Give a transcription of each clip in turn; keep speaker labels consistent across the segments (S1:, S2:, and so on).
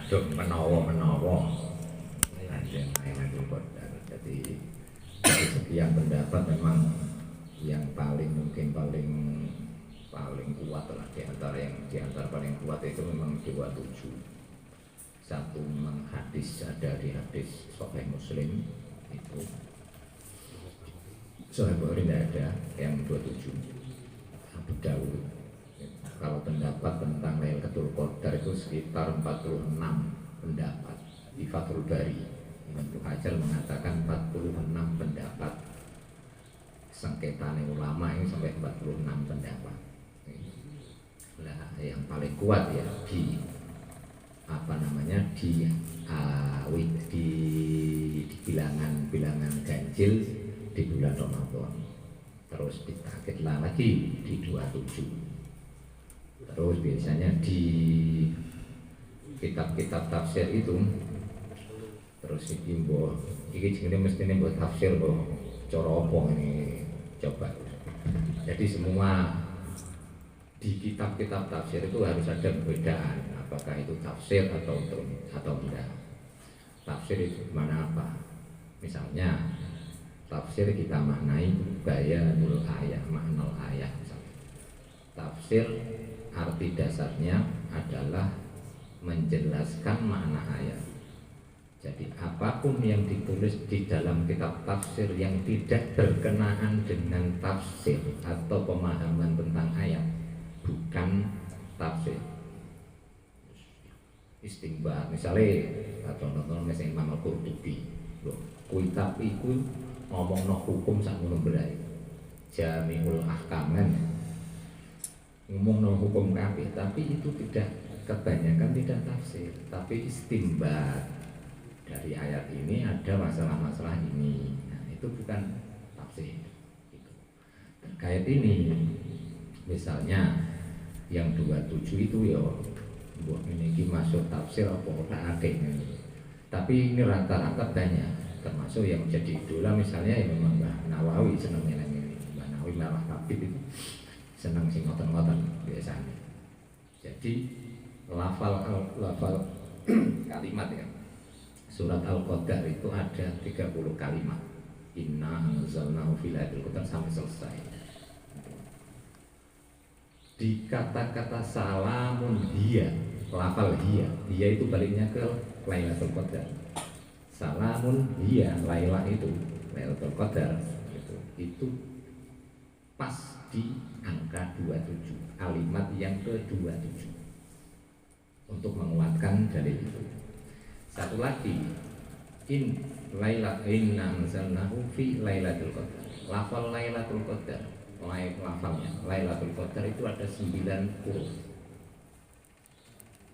S1: dong menawa panjang Lailatul Qadar. Jadi sekian pendapat memang yang paling mungkin paling kuat lah di antara paling kuat itu memang 27. Satu memang hadis, ada di hadis Sahih Muslim itu Sahih Bukhari tidak ada yang 27. Abu Dawud. Kalau pendapat tentang Lailatul Qadar itu sekitar 46 pendapat di Fathul Bari. Ibnu Hajar mengatakan 46 pendapat. Sengketane ulama ini sampai 46 pendapat. Nah, yang paling kuat ya di bilangan ganjil di bulan Ramadan. Terus ditakit lagi di 27. Terus biasanya di kitab-kitab tafsir itu terus iki jenenge mestine mbok tafsir mbok cara apa ini coba. Jadi semua di kitab-kitab tafsir itu harus ada perbedaan apakah itu tafsir atau tidak. Tafsir itu mana apa? Misalnya tafsir kita maknai bayanul ayat, makna ayat misalnya. Tafsir arti dasarnya adalah menjelaskan makna ayat. Jadi apapun yang ditulis di dalam kitab tafsir yang tidak berkenaan dengan tafsir atau pemahaman tentang ayat bukan tafsir. Istimbat misalnya atau nonton misalnya Imam Al-Qurtubi, kitab iku ngomongno hukum sak ngono berai. Jami'ul Ahkam kan ngomongno hukum kabeh, tapi itu tidak, kebanyakan tidak tafsir, tapi istimbat. Dari ayat ini ada masalah-masalah ini. Nah, itu bukan tafsir. Gitu. Terkait ini, misalnya yang 27 itu ya, buat ini masuk tafsir apa ora akeh. Tapi ini rata-rata banyak, termasuk yang menjadi idola misalnya yang memang Mbah Nawawi seneng ini. Mbah Nawawi malah Habib itu seneng sing ngoten-ngoten biasanya. Jadi lafal kalimat ya. Surat Al-Qadar itu ada 30 kalimat. Inna anzalnahu fi lailatul qadar sampai selesai. Di kata-kata salamun hiya, lafal hiya itu baliknya ke Lailatul Qadar. Salamun hiya, Laila itu Lailatul Qadar itu pas di angka 27, kalimat yang ke-27 untuk menguatkan dalil itu. Satu lagi, inna anzalnahu fi lailatul qadar. Lafal Lailatul Qadar, lafalnya Lailatul Qadar itu ada 9 huruf.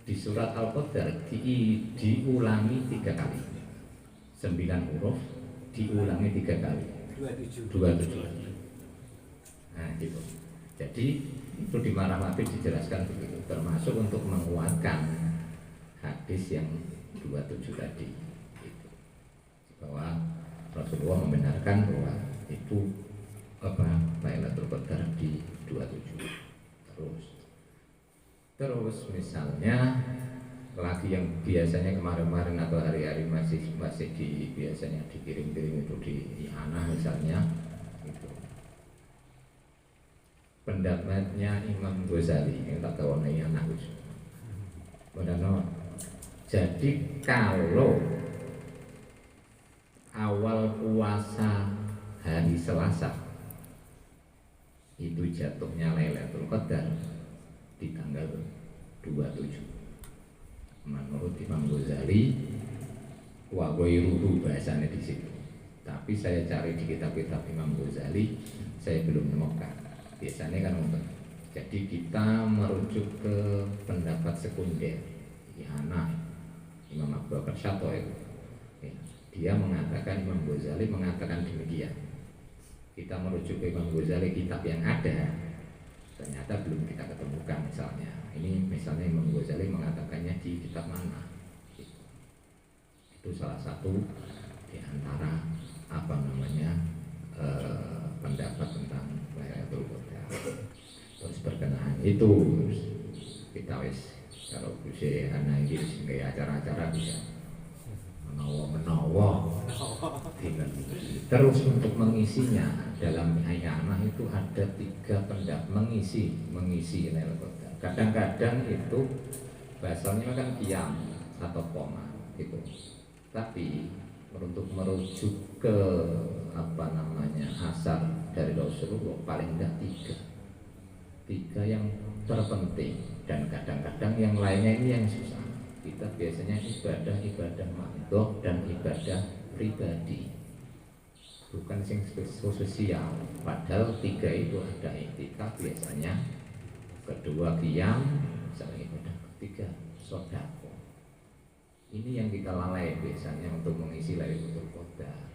S1: Di surat Al-Qadar diulangi 3 kali. 9 huruf diulangi 3 kali. 27. Nah, gitu. Jadi itu di Marah-Mati dijelaskan begitu, termasuk untuk menguatkan hadis yang 27 tadi gitu. Bahwa Rasulullah membenarkan bahwa itu Lailatul Qadar di 27. Terus misalnya lagi yang biasanya kemarin-kemarin atau hari-hari masih biasanya dikirim-kirim itu di Ana misalnya itu. Pendapatnya Imam Ghazali yang tak tahu nih anak itu. Benar. Jadi kalau awal puasa hari Selasa itu jatuhnya Lailatul Qadar di tanggal 27. Menurut Imam Ghazali wa ghairuhu bahasanya di situ. Tapi saya cari di kitab-kitab Imam Ghazali saya belum menemukan. Biasanya kan untuk jadi kita merujuk ke pendapat sekunder Ihana Imam Abu Bakar Syato'i ya, dia mengatakan, Imam Ghazali mengatakan demikian. Kita merujuk ke Imam Ghazali kitab yang ada ternyata belum kita ketemukan. Misalnya ini misalnya Imam Ghazali mengatakannya di kitab mana gitu. Itu salah satu di antara pendapat tentang Lailatul Qadar. Terus berkenaan itu kita Kalau bisa anak ini kayak acara-acara bisa menawa terus untuk mengisinya dalam ayana itu ada 3 pendapat mengisi Lailul Qadar. Kadang-kadang itu bahasanya kan qiyam atau koma gitu. Tapi untuk merujuk ke asar dari Rasulullah paling enggak 3 yang terpenting, dan kadang-kadang yang lainnya ini yang susah. Kita biasanya ibadah makhluk dan ibadah pribadi, bukan sing sosial. Padahal 3 itu ada iktikaf biasanya, kedua qiyam, misalnya ibadah ketiga sedekah. Ini yang kita lalai biasanya untuk mengisi Lailatul Qadar.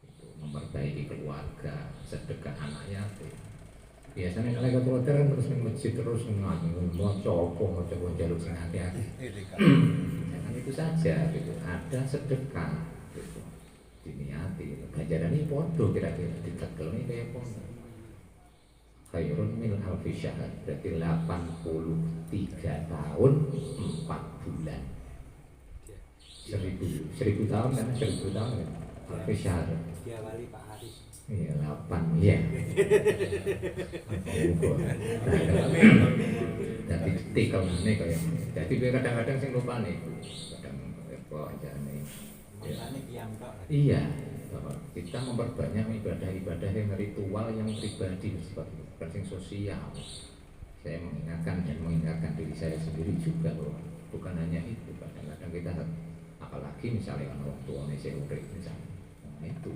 S1: Itu memperbaiki keluarga, sedekah anak yatim. Biasanya Lailatul Qadar kan terus di masjid terus mau coba jalur sing hati-hati. Jangan itu saja gitu. Ada sedekah gitu. Diniati. Ganjaran ini podo kira-kira ditekel ini kayak podo. Khairun min alfi syahr, berarti 83 tahun 4 bulan. 1000 tahun kan, 1000 tahun kan. Alfi syahr.
S2: Dia wali Pak Haris.
S1: Iya, 8 ya. Jadi tikel ini kayak. Jadi kadang-kadang sing lupa nih. Kadang apa aja nih. Iya, bahwa kita memperbanyak ibadah-ibadah yang ritual yang pribadi bukan sing sosial. Saya mengingatkan diri saya sendiri juga bahwa bukan hanya itu. Kadang-kadang kita apalagi misalnya orang tua saya urip misalnya itu.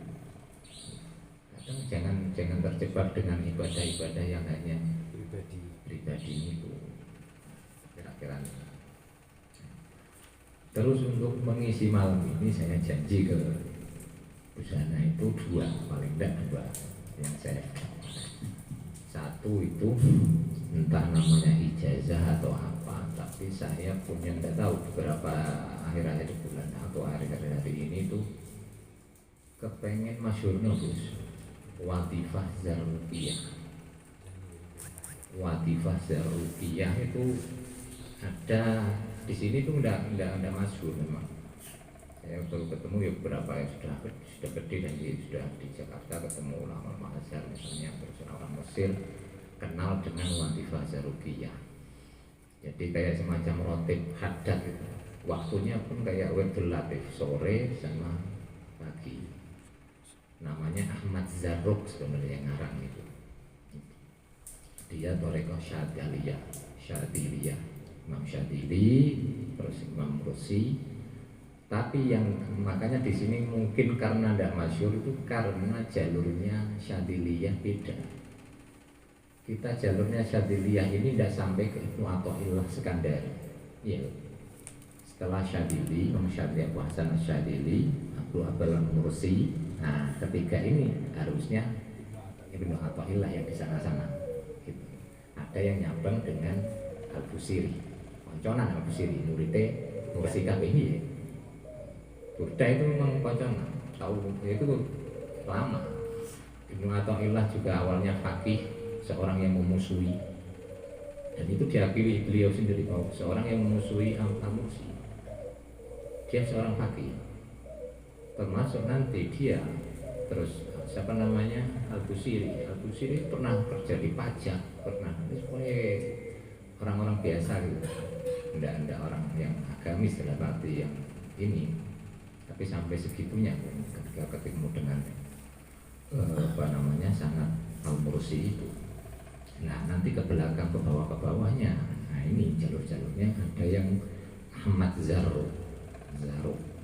S1: Jangan terjebak dengan ibadah-ibadah yang hanya pribadi itu. Kira-kira. Terus untuk mengisi malam ini saya janji ke busana itu 2, paling tidak 2 yang saya. Satu itu entah namanya ijazah atau apa, tapi saya punya tidak tahu beberapa akhir-akhir bulan atau hari-hari ini tuh kepengen masyhurnya Gus. Watifah Zarruqiyah. Watifah Zarruqiyah itu ada di sini tuh enggak masyhur memang. Saya baru ketemu ya beberapa yang sudah gede dan sudah di Jakarta ketemu ulama Azhar misalnya, terus orang Mesir kenal dengan Watifah Zarruqiyah. Jadi kayak semacam rotib hadat gitu. Waktunya pun kayak Wirdul Latif sore sama pagi. Namanya Ahmad Zarruq sebenarnya yang ngarang itu. Dia Thariqah Syadziliyah, Imam Syadzili, terus Imam Rusi. Tapi yang makanya di sini mungkin karena tidak masyhur itu karena jalurnya Syadziliyah beda. Kita jalurnya Syadziliyah ini tidak sampai ke Ibnu Athaillah Sekandari. Iya. Setelah Syadzili, Imam Syadzili, Abu Hasan Syadzili, Abu Abbal Mursi. Nah, ketiga ini harusnya Ibnu Athaillah yang di sana-sana. Gitu. Ada yang nyambung dengan Al-Busiri, konconan Al-Busiri, muridnya Mursi kabeh ini. Burda itu memang konconan, tahu itu lama. Ibnu Athaillah juga awalnya faqih, seorang yang memusuhi, dan itu diakui beliau sendiri bahwa seorang yang memusuhi Al-Mursi, dia seorang faqih. Termasuk nanti dia terus Al-Busiri pernah kerja di pajak, pernah sebagai orang-orang biasa gitu, tidak orang yang agamis dalam arti yang ini, tapi sampai segitunya ketika ketemu dengan sanad Al-Mursi itu. Nah nanti ke belakang ke bawahnya, nah ini jalur-jalurnya ada yang Ahmad Zarruq,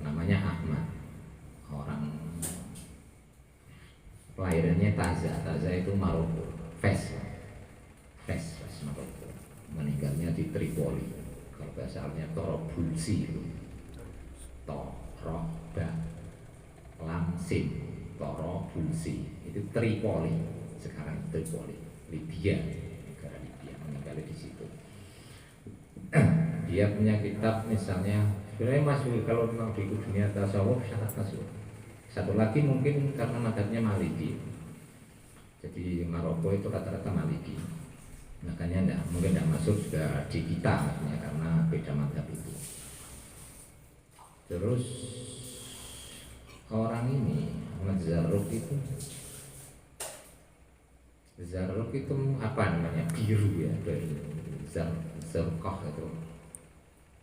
S1: namanya Ahmad. Orang kelahirannya Taza itu Maroko, Fes Maroko. Meninggalnya di Tripoli. Kalau bahasa Arabnya Torobulsi itu. Torobulsi itu Tripoli. Sekarang Tripoli, Libya, negara Libya, meninggal di situ. Dia punya kitab misalnya, sebenarnya masuk kalau memang di dunia tasawuf sangat masuk. Satu lagi mungkin karena madhabnya Maliki. Jadi Maroko itu rata-rata Maliki. Makanya mungkin tidak masuk juga di kita, maksudnya karena beda Terus orang ini Ahmad Zarruq itu apa namanya, biru ya, Zarqah itu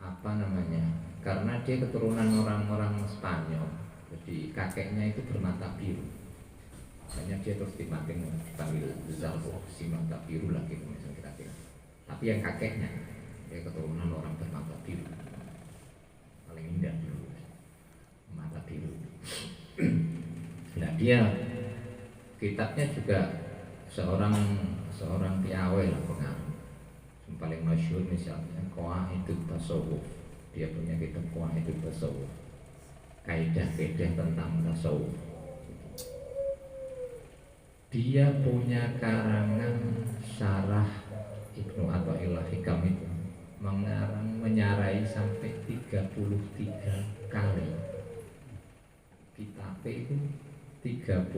S1: apa namanya, karena dia keturunan orang-orang Spanyol, jadi kakeknya itu bermata biru, makanya dia terus dipanggil Zarqah, si mata biru lah gitu misalnya kira-kira. Tapi yang kakeknya dia keturunan orang bermata biru, paling indah dulu mata biru. Nah dia kitabnya juga seorang piawai lah pengaruh. Yang paling masyhur misalnya Qawaidut Tasawuf. Dia punya kitab Qawaidut Tasawuf, kaidah-kaidah tentang tasawuf. Dia punya karangan syarah Ibnu Athaillah Hikam itu menyarai sampai 33 kali. Kitab itu 33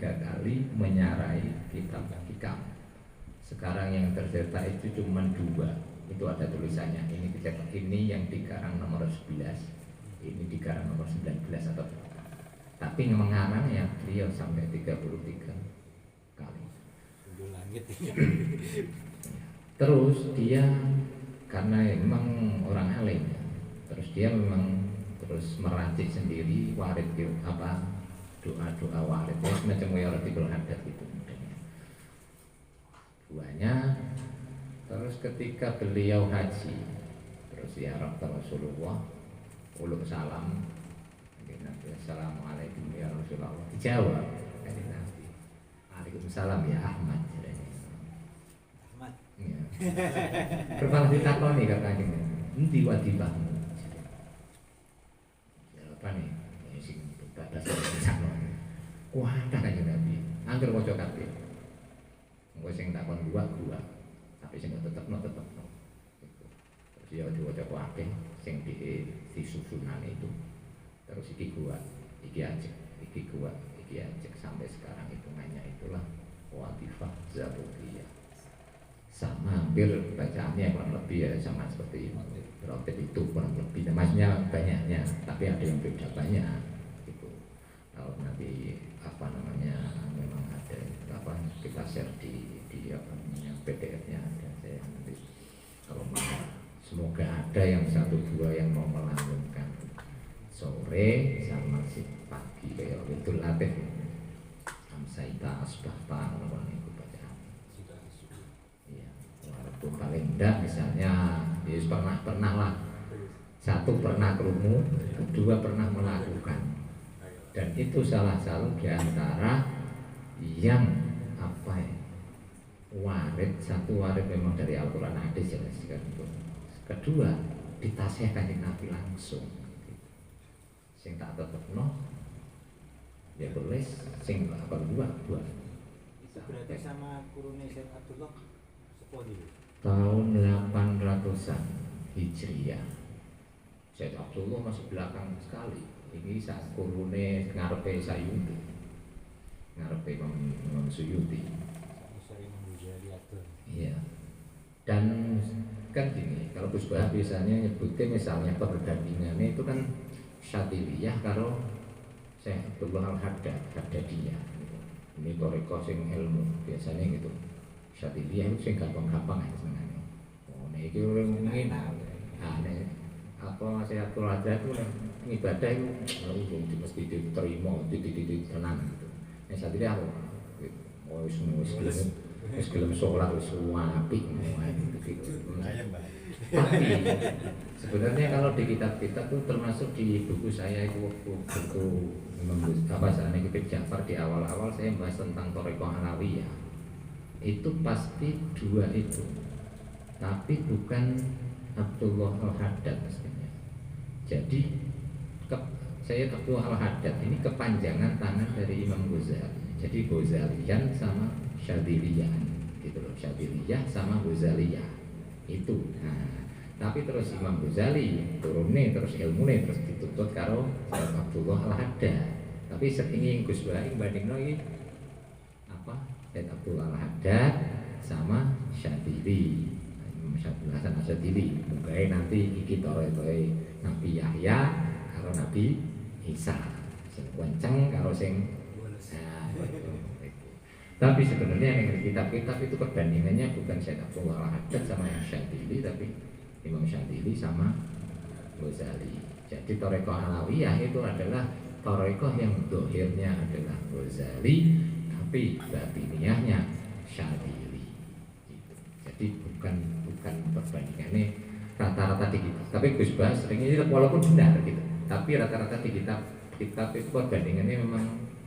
S1: kali menyarai kitab Hikam. Sekarang yang tercetak itu cuma 2. Itu ada tulisannya. Ini dicetak, ini yang dikarang nomor 11, ini dikarang nomor 19 atau tapi mengarang ya beliau sampai 33 kali. Terus dia karena memang orang alim ya, terus dia memang terus meracik sendiri warid apa doa-doa warid ya, semacam wayaratikul hadat gitu modelnya. Duanya. Terus ketika beliau haji terus ziarah ke Rasulullah, uluk salam, Nabi assalamualaikum ya Rasulullah, dijawab dari Nabi, waalaikumsalam ya Ahmad. Ya. Kepala ditakoni katanya, endi wadibahmu? Apa nih? Ya sing batas sakno. Wah, tak kanjeng Nabi. Angger waca kabeh. Engko sing takon gua, tapi sing tetepno. Terus ya diwaca kabeh sing disusunan itu. Terus iki gua, iki ajek sampai sekarang hitungannya itulah wadifah zabukiyah. Sama hampir bacaannya kurang lebih ya sama seperti rotib itu kurang lebih, maksudnya banyaknya, tapi ada yang beda banyak gitu. Kalau nanti apa namanya memang ada apa kita share di apa namanya PDF-nya ada, saya nanti kalau mau, semoga ada yang 1-2 yang mau melanjutkan sore sama si pagi kayak itu latih amsaita asbahta orang itu bacaan. Walaupun paling enggak misalnya ya pernah lah, 1 pernah kerumuh, 2 pernah melakukan, dan itu salah satu diantara yang apa ya, warid. 1 warid memang dari Al-Quran hadis jelas kan itu. Kedua ditasih kanjeng Nabi langsung. Sing tak tetepno ya boleh, sing apa dua.
S2: Itu berarti sama kurunnya Syekh Abdullah
S1: tahun 800-an Hijriah. Syekh Abdullah masih belakang sekali. Ini saat kurune ngarepe Sayuti, ngarepe Imam Suyuti. Iya. Dan kan gini, kalau Gus Bah biasanya nyebutnya misalnya perbandingannya itu kan Syadiliyah karo Syekh Abdullah Al-Haddadiyah gitu. Ini toreko sing ilmu biasanya gitu. Syadiliyah itu sing gampang-gampang aja sebenarnya. Oh, nek iki mungkin apa Syekh Abdullah itu ibadah itu mesti diterima, tenang gitu. Nek Syadiliyah wis gelem salat wis apik gitu. Tapi sebenarnya kalau di kitab-kitab itu termasuk di buku saya itu buku apa sana Kitab Ja'far di awal-awal saya bahas tentang Thariqah Alawiyah. Itu pasti 2 itu. Tapi bukan Abdullah Al-Haddad mestinya. Jadi saya Abdullah Al-Haddad ini kepanjangan tangan dari Imam Ghazali. Jadi Ghazalian sama Syadiliyah gitu loh. Syadiliyah sama Ghazaliyah itu. Nah, tapi terus Imam Ghazali turunnya terus ilmunya terus dituntut karo Abdullah Al-Haddad. Tapi ini Gus Bah bandingno iki apa? Said Abdullah Al-Haddad sama Syadili. Imam Syadili Hasan Syadili. Muga nanti iki tore-tore Nabi Yahya karo Nabi Isa, sing kenceng karo sing tapi sebenarnya yang di kitab-kitab itu perbandingannya bukan Syekh Abdullah Al-Haddad sama yang Syadzili, tapi Imam Syadzili sama Ghazali. Jadi Thariqah Alawiyah itu adalah thariqah yang dohirnya adalah Ghazali, tapi batiniahnya Syadzili. Gitu. Jadi bukan perbandingannya rata-rata di kitab. Tapi Gus Bas seringnya walaupun benar gitu, tapi rata-rata di kitab itu perbandingannya memang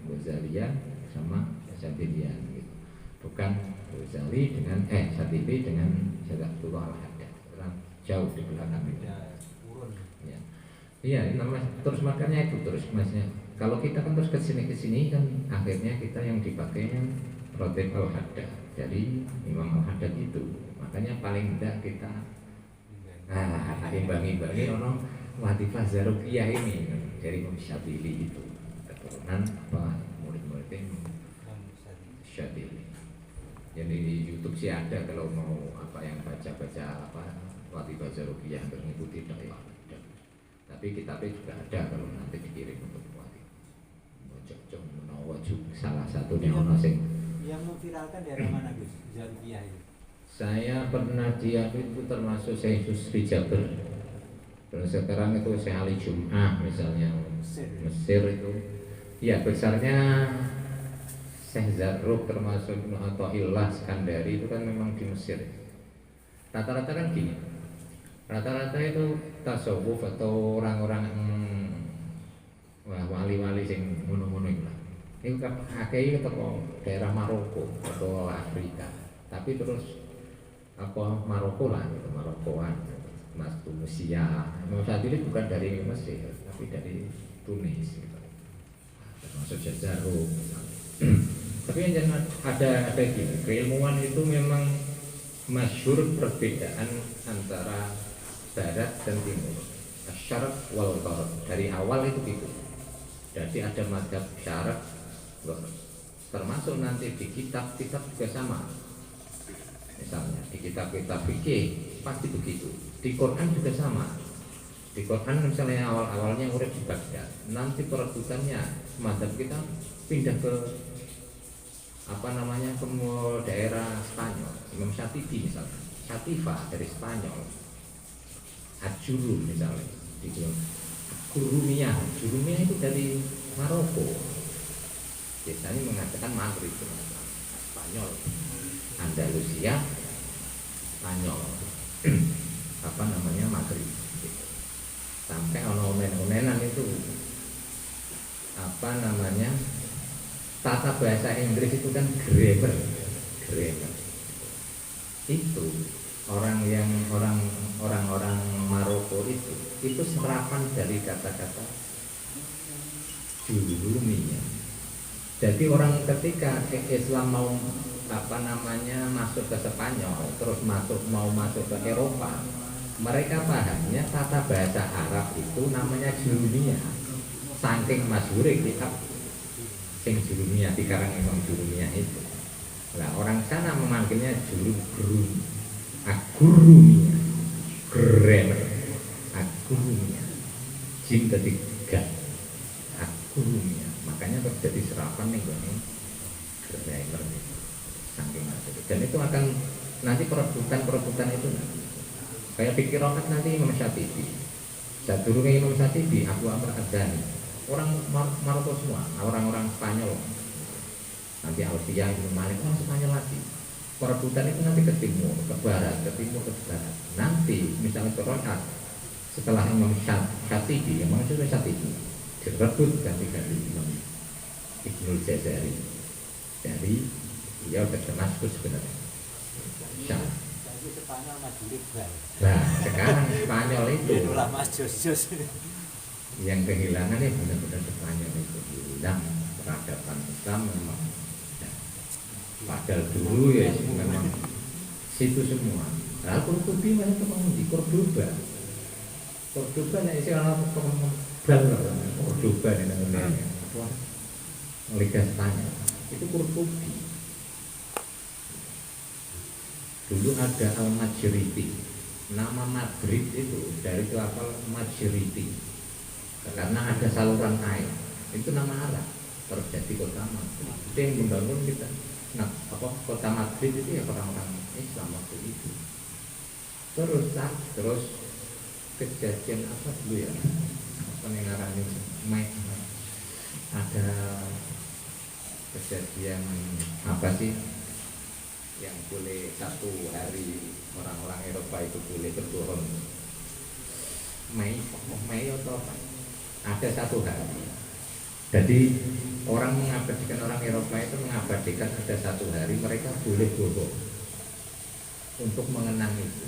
S1: Ghazaliyah sama Syadziliyah gitu. Bukan Ghazali dengan Syadzili dengan Syekh Abdullah Al-Haddad. Jauh di belakang itu. Ya. Iya, namanya terus makanya itu terus masnya. Kalau kita kan terus ke sini kan akhirnya kita yang dipakainya Ratib Al-Haddad. Jadi Imam Al-Haddad itu. Makanya paling tidak kita imbangi ono Latifah Zarukiyah ini dari Imam Syadzili itu. Keturunan apa murid-muridnya Syadzili. Jadi di YouTube sih ada kalau mau apa yang baca apa Latifah Zarukiyah untuk mengikuti dakwah. Tapi kitabnya juga ada kalau nanti dikirim untuk Latifah. Menawa salah satunya ono sing
S2: yang memviralkan daerah mana Gus? Zarukiyah itu.
S1: Saya pernah itu termasuk Syekh Yusri Jabir. Terus sekarang itu Syekh Ali Jum'ah misalnya Mesir itu. Ya besarnya Syekh Zarruq termasuk Ibnu Athaillah Skandari itu kan memang di Mesir. Rata-rata kan gini. Rata-rata itu tasawuf atau orang-orang wali-wali sing ngono-ngono itu lah. Itu kan akeh teko daerah Maroko atau Afrika. Tapi terus apa Maroko lah gitu, Marokoan, Mas Tunisia. Imam Syadzili bukan dari Mesir, tapi dari Tunis gitu. Termasuk Jazaruk. Tapi yang jangan ada gini, keilmuan itu memang masyhur perbedaan antara barat dan timur. Syarq wal gharb. Dari awal itu gitu. Jadi ada mazhab syarq, termasuk nanti di kitab-kitab juga sama. Misalnya di kitab-kitab fikih pasti begitu. Di Quran juga sama. Di Quran misalnya awal-awalnya urip di Baghdad, nanti perebutannya mazhab kita pindah ke apa namanya ke daerah Spanyol. Imam Syatibi misalnya, Syatifa dari Spanyol. Ajuru misalnya, di Jurumiyah itu dari Maroko. Biasanya mengatakan Maghrib itu Spanyol. Andalusia, Spanyol, apa namanya Maghrib, gitu. Sampai onen-onenan itu apa namanya tata bahasa Inggris itu kan grammar. Itu orang-orang Maroko itu serapan dari kata-kata Jurumiyah. Jadi orang ketika Islam mau apa namanya masuk ke Spanyol, terus mau masuk ke Eropa, mereka pahamnya tata bahasa Arab itu namanya Jurumiyah. Saking masyhur kitab sing Jurumiyah dikarang Imam Jurumiyah itu. Nah orang sana memanggilnya Agurumiyah, grammar, Agurumiyah, jim ketiga, Agurumiyah. Makanya terjadi serapan nih gue grammar nih. Dan itu akan nanti perebutan itu nanti. Kayak pikir rokat nanti Imam Syatibi. Jadurungnya Imam Syatibi, Abu Amr Ad-Dani. Orang Maroko semua, orang-orang Spanyol. Nanti Alfiah, Ibnu Malik, orang Spanyol lagi. Perebutan itu nanti ke timur, ke barat, ke timur, ke barat. Nanti misalnya rokat setelah Imam Syatibi, yang maksudnya Syatibi direbut ganti-ganti Imam Ibnul Jazari. Jadi dia udah Damaskus sebenarnya.
S2: Spanyol Madrid.
S1: Nah, sekarang Spanyol itu
S2: lama jos.
S1: Yang kehilangan ya benar-benar Spanyol itu hilang peradaban Islam memang. Ya. Padahal dulu ya memang situ semua. Lalu Kurtubi mana teman di Cordoba ya isi orang Cordoba di namanya. Liga Spanyol itu Kurtubi. Dulu ada Al-Majriti. Nama Madrid itu dari lafal Majriti. karena ada saluran air. Itu nama Arab, terjadi kota Madrid. Itu yang membangun kita. Nah, kota Madrid itu ya orang-orang Islam waktu itu. Terus kejadian apa dulu ya? Apa yang ngarani ada kejadian apa sih yang boleh satu hari orang-orang Eropa itu boleh berbohong Mei atau apa? Ada satu hari. Jadi orang mengabadikan, orang Eropa itu mengabadikan ada satu hari mereka boleh bohong untuk mengenang itu.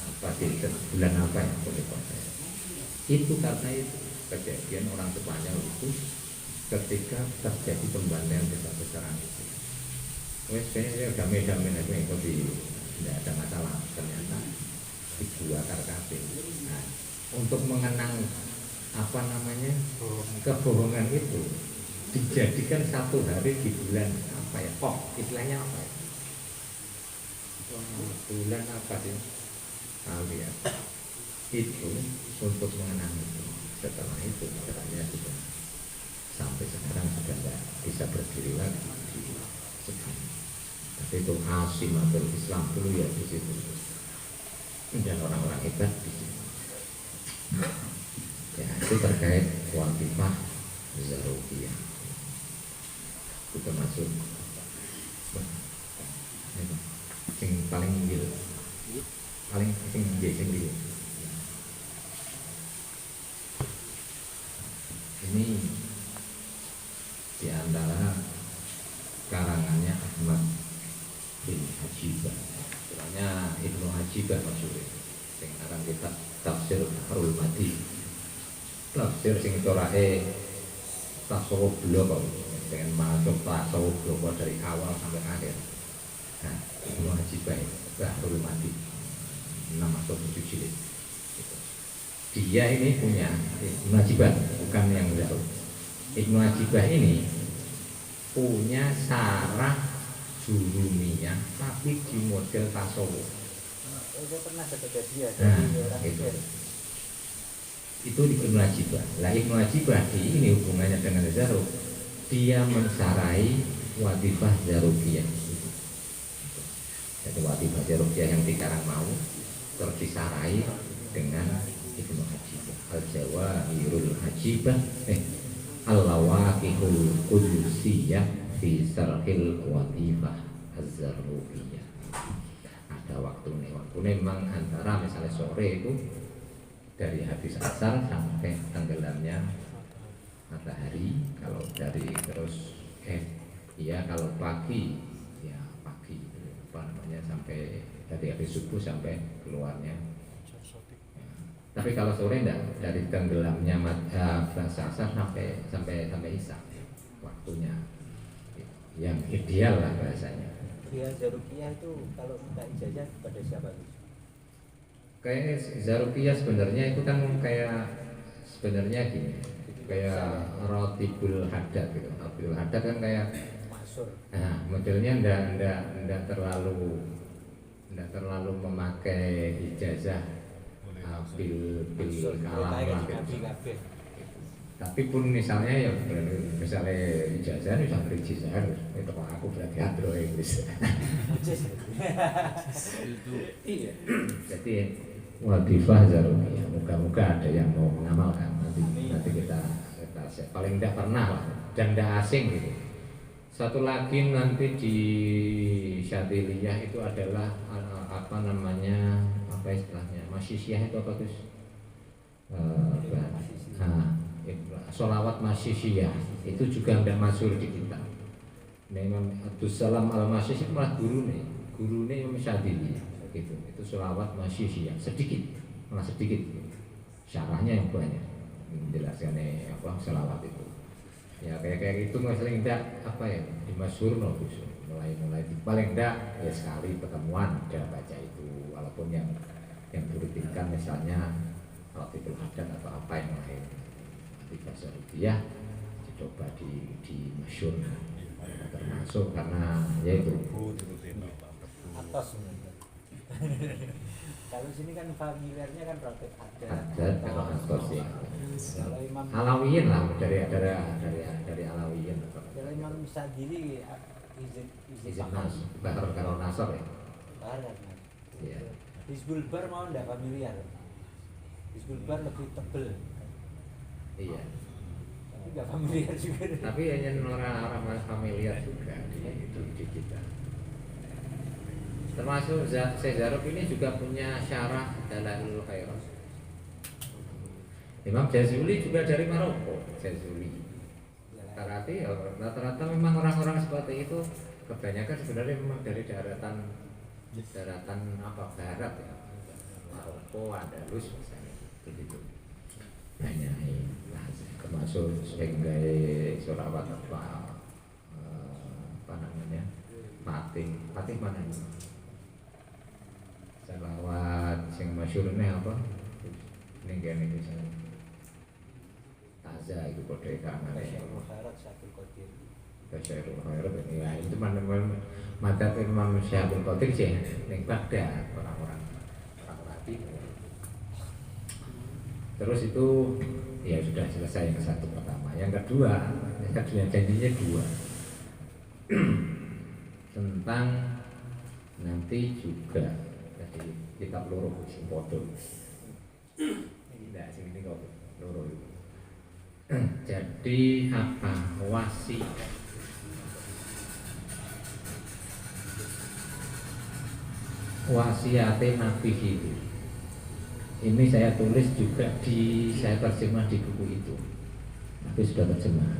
S1: Apa sih bulan apa yang boleh puasa? Itu karena itu kejadian orang Spanyol itu ketika terjadi pembantaian besar-besaran itu. Wes kayaknya damai-damai aja itu tidak ada masalah, ternyata dibakar kabeh. Nah, untuk mengenang apa namanya kebohongan itu dijadikan satu hari di bulan apa ya? Istilahnya apa ya? Bulan apa sih? Tahu ya? Itu untuk mengenang itu. Setelah itu caranya sudah sampai sekarang sudah tidak bisa berdiri lagi di sini. Tapi itu asimatul Islam dulu ya di situ. Dan orang-orang hebat di situ. Ya, itu terkait watifah zarufiyah. Itu termasuk yang paling gil, paling tinggi. Ini di antara karangannya Ahmad bin Hajibah. Istilahnya Ibnu Hajibah maksudnya. Yang akan kita tafsir Harul Madi. Tafsir sing corahe tasawuf bloko dengan masuk tasawuf bloko dari awal sampai akhir. Nah, Ibnu Hajibah Harul Madi. Nama satu jilid. Dia ini punya Ibnu Hajibah, bukan yang jauh. Ibnu Hajibah ini punya sarah jurumiyah tapi di model tasawuf.
S2: Saya pernah dapat dia
S1: itu di Ibnu Hajibah. Lah Ibnu Hajibah ini hubungannya dengan Zaruf. Dia mensarai watifah Zarufiyah. Jadi watifah Zarufiyah yang dikarang mau terus disarai dengan Ibnu Hajibah. Al-Jawahirul Hajibah Al-Lawaqihul Qudusiyah fi Sarhil Watifah Az-Zarufiyah. Ada waktunya memang antara misalnya sore itu dari habis asar sampai tenggelamnya matahari. Kalau dari terus kalau pagi ya pagi apa namanya sampai dari habis subuh sampai keluarnya. Tapi kalau sore enggak, dari tenggelamnya asar sampai isya waktunya yang ideal lah bahasanya.
S2: Ya Zarufiyah itu kalau minta ijazah kepada siapa?
S1: Kayak Zarufiyah sebenarnya itu kan sebenarnya gini, kayak Ratibul Haddad gitu. Ratibul Haddad kan kayak
S2: Maksur.
S1: Nah, modelnya enggak terlalu memakai ijazah bil kalam lah gitu. Tapi pun misalnya ya misalnya ijazah itu aku berarti hadro Inggris. Jadi watifah Zarufiyah. Moga-moga ada yang mau mengamalkan nanti kita paling tidak pernah lah dan tidak asing gitu. Satu lagi nanti di Syadiliyah itu adalah apa namanya apa istilahnya Masyisiyah itu apa Gus? Sholawat Masyisiyah itu juga tidak masuk di kita. Imam Abdus Salam Al-Masyis itu malah gurune Imam Syadili gitu. Itu sholawat Masyisiyah malah sedikit. Syarahnya yang banyak menjelaskannya apa sholawat itu. Ya kayak gitu masalah tidak apa ya dimasyhur no Gus. Mulai paling tidak ya sekali pertemuan dia baca itu walaupun yang dirutinkan misalnya Ratibul Haddad atau apa yang lain. Bahasa Rupiah dicoba di masyhur termasuk karena yaitu
S2: atas Kalau sini kan familiarnya kan Rotib ada.
S1: Kalau Astos ya.
S2: Kalau Imam
S1: Alawiyin lah dari Alawiyin.
S2: Kalau Imam Sadili
S1: Izin Nas, kalau Nasr ya.
S2: Barat.
S1: Iya.
S2: Hizbul Bar mau ndak familiar. Hizbul Bar lebih tebel.
S1: Iya.
S2: Tapi nggak familiar juga.
S1: Tapi hanya orang familiar juga di kita. Termasuk Syekh Zarub ini juga punya syarah Dalailul Khairat. Imam Jazuli juga dari Maroko, Jazuli. Rata-rata memang orang-orang seperti itu kebanyakan sebenarnya memang dari daratan apa barat ya, Maroko, Andalus misalnya, begitu. Hanya termasuk sehingga Surawat apa namanya, Patih mana ini? Salawat yang masyhur ini apa? Ini gini misalnya. Taza itu kode kangen.
S2: Syairul Khairat Syabul Qadir.
S1: Syairul Khairat ini ya itu teman-teman madzhab Imam Syabul Qadir sih yang Baghdad orang-orang timur. Terus itu ya sudah selesai yang satu pertama. Yang kedua janjinya dua tentang nanti juga jadi kita peluru simpodo. Tidak sini kok peluru. Jadi apa wasiate Nabi itu. Ini saya tulis juga saya terjemah di buku itu. Tapi sudah terjemah.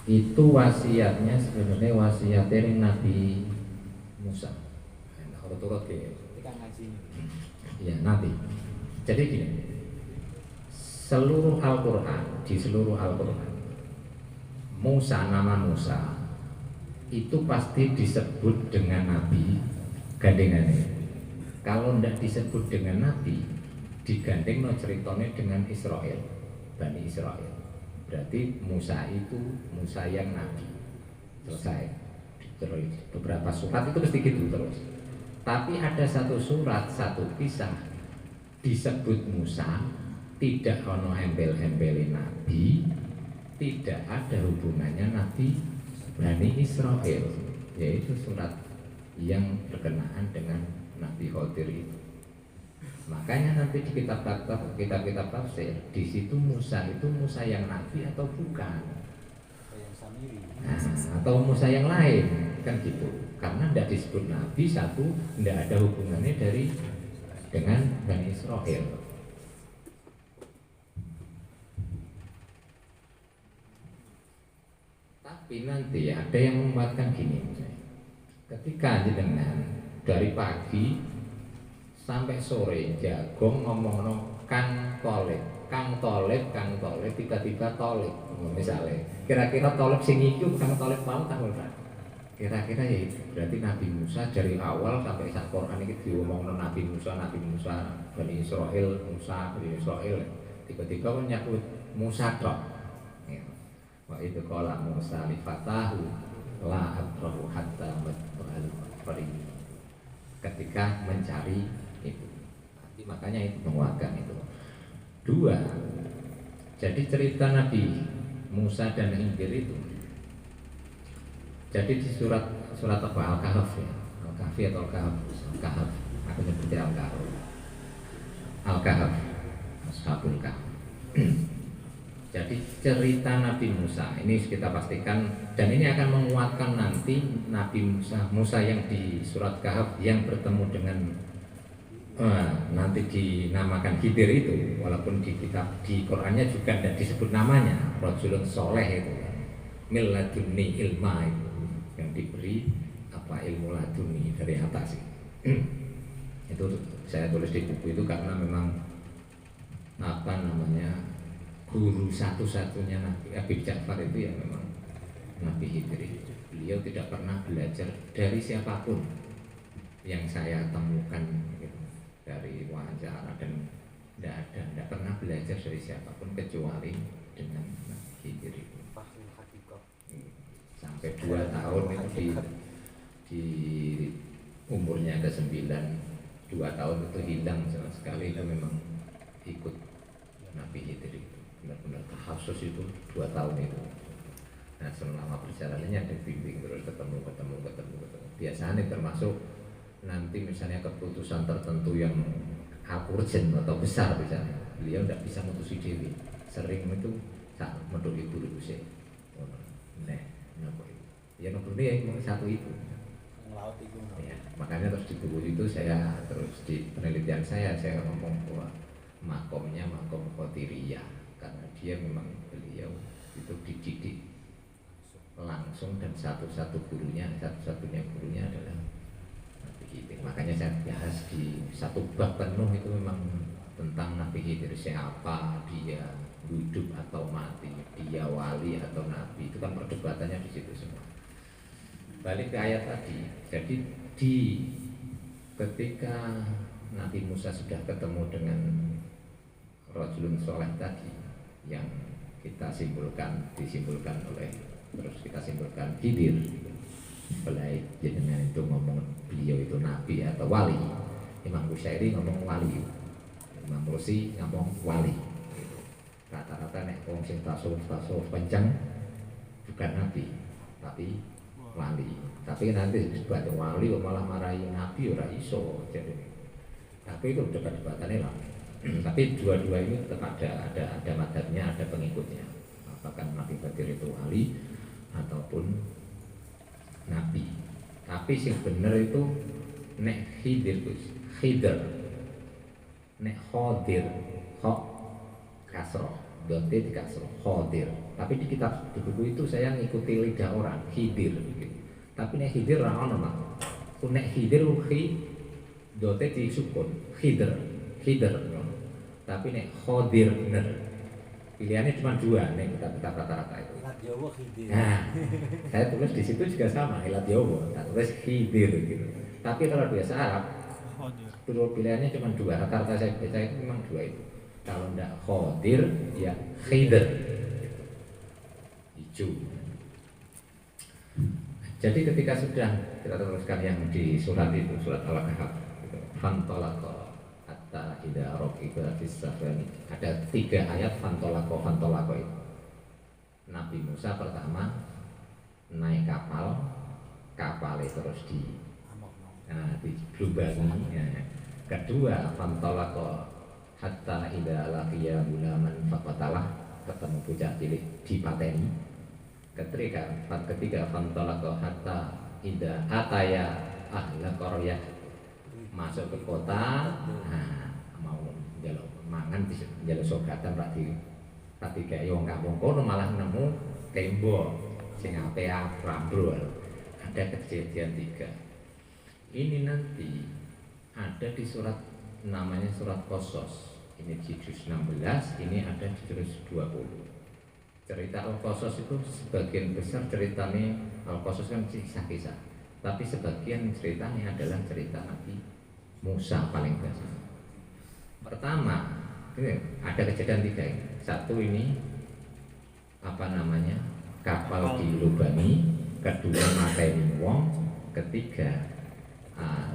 S1: Itu wasiatnya sebenarnya wasiatnya Nabi Musa. Turut ya.
S2: Ketika ngaji.
S1: Iya, Nabi. Jadi gini. Di seluruh Al-Qur'an Musa, nama Musa itu pasti disebut dengan Nabi gandengannya. Kalau tidak disebut dengan Nabi, digandeng no ceritanya dengan Israel, Bani Israel. Berarti Musa itu Musa yang Nabi. Selesai. Terus beberapa surat itu mesti gitu terus. Tapi ada satu surat, satu kisah disebut Musa, tidak ono embel-embeli Nabi, tidak ada hubungannya Nabi Bani Israel, yaitu surat yang berkenaan dengan Nabi Khidir itu. Makanya nanti di kitab-kitab tafsir di situ Musa itu Musa yang Nabi atau bukan?
S2: Yang Samiri.
S1: Nah, atau Musa yang lain kan gitu. Karena tidak disebut Nabi satu, tidak ada hubungannya dengan Bani Israel. Tapi nanti ada yang membuatkan gini, ketika jenengan dari pagi sampai sore jagong ngomong Kang Tolib, tiba-tiba Tolib, misalnya kira-kira Tolib sing iku Kang Tolib mau kan ora? Kira-kira ya itu berarti Nabi Musa dari awal sampai saat Quran ini diomongno Nabi Musa, Bani Israel, Bani Israel, tiba-tiba menyebut Musa tok. Wa itu qala Musa li fatahu la atrahu hatta matba'al fari. Ketika mencari itu. Nanti makanya itu menguatkan itu. Dua. Jadi cerita Nabi Musa dan Khidir itu. Jadi di surat apa Al-Kahf ya. Al-Kahfi atau Al-Kahf. Aku nyebutnya Al-Kahf. Al-Kahf. Ashabul Kahf. Jadi cerita Nabi Musa ini kita pastikan dan ini akan menguatkan nanti Nabi Musa yang di surat Kahf yang bertemu dengan nanti dinamakan Khidir itu, walaupun di kitab di Qurannya juga tidak disebut namanya, rajulun soleh itu milladunni ilma itu yang diberi apa ilmu laduni dari atas itu saya tulis di buku itu karena memang apa namanya guru satu-satunya Nabi Abi Ja'far itu ya memang Nabi Khidir itu. Beliau tidak pernah belajar dari siapapun yang saya temukan gitu, dari wawancara dan tidak pernah belajar dari siapapun kecuali dengan Nabi Khidir itu. Sampai 2 tahun itu di umurnya ke-9 2 tahun itu hilang sama sekali, itu memang ikut Nabi Khidir itu benar-benar khusus itu 2 tahun itu. Nah selama perjalanannya dibimbing terus ketemu. Biasanya termasuk nanti misalnya keputusan tertentu yang urgent atau besar misalnya, beliau tidak bisa memutusi dewi, sering itu tak medul ibu sih. Nah, kenapa itu? Ya nomor dia yang satu itu.
S2: Ngelaut itu.
S1: Ya, makanya terus di buku itu saya terus di penelitian saya ngomong bahwa makomnya makom khotiriyah, karena dia memang beliau itu dididik langsung dan satu-satunya gurunya adalah Nabi Khidir. Makanya saya bahas di satu bab penuh itu memang tentang Nabi Khidir, siapa dia, hidup atau mati, dia wali atau nabi, itu kan perdebatannya di situ semua. Balik ke ayat tadi, jadi ketika Nabi Musa sudah ketemu dengan Rajulun Soleh tadi yang disimpulkan oleh Khidir, Belai jenengan itu ngomong beliau itu nabi atau wali, Imam Bushairi ngomong wali, Imam Mursi ngomong wali. Rata-rata nek wong sing tasawuf kenceng bukan nabi tapi wali. Tapi nanti disebut wali malah marahi nabi ora iso jadi. Tapi itu debat-debatannya lah. Tapi dua-dua ini tetap ada madhabnya, ada pengikutnya. Apakah Nabi Khidir itu wali ataupun nabi. Tapi sing bener itu nek Khidir, nek Khodir, Khok kasroh, dote di kasroh, Khodir. Tapi di buku itu saya ngikuti lidah orang, Khidir. Gitu. Tapi nek Khidir ra ono mak. Nek Khidir dote di sukun, Khidir. Tapi nek Khodir bener. Pilihannya cuma 2 nih kitab rata-rata itu.
S2: Ilat Jawa Khidir.
S1: Nah, saya tulis di situ juga sama, Ilat Jawa, tak tulis Khidir gitu. Tapi kalau bahasa Arab, pilihannya cuma 2. Rata-rata saya baca itu memang 2 itu. Kalau tidak Khodir, ya Khidir. Hijau. Jadi ketika sudah kita teruskan yang di surat itu, surat Al-Kahf, Fantolako hatta idza raqiba fis safari. Ada 3 ayat fantolako itu. Nabi Musa pertama naik kapal terus dilubangi. Ya. Kedua fantolako hatta idza laqiya gulaman faqatalah, ketemu bocah cilik dipateni. Ketiga fantolako hatta idza ataya ahla qaryah, masuk ke kota. Nah, mau njaluk mangan njaluk sogatan tapi kayak wong kampung kono malah nemu tembok sing apik rambrol. Ada kejadian 3. Ini nanti ada di surat namanya surat Qasas. Ini di juz 16, ini ada di juz 20. Cerita Al-Qasas itu sebagian besar ceritanya Al-Qasas kan kisah-kisah. Tapi sebagian ceritanya adalah cerita Nabi Musa paling biasa. Pertama, ini ada kejadian 3 ini. 1 ini kapal dilubangi. Kedua mateni wong. Ketiga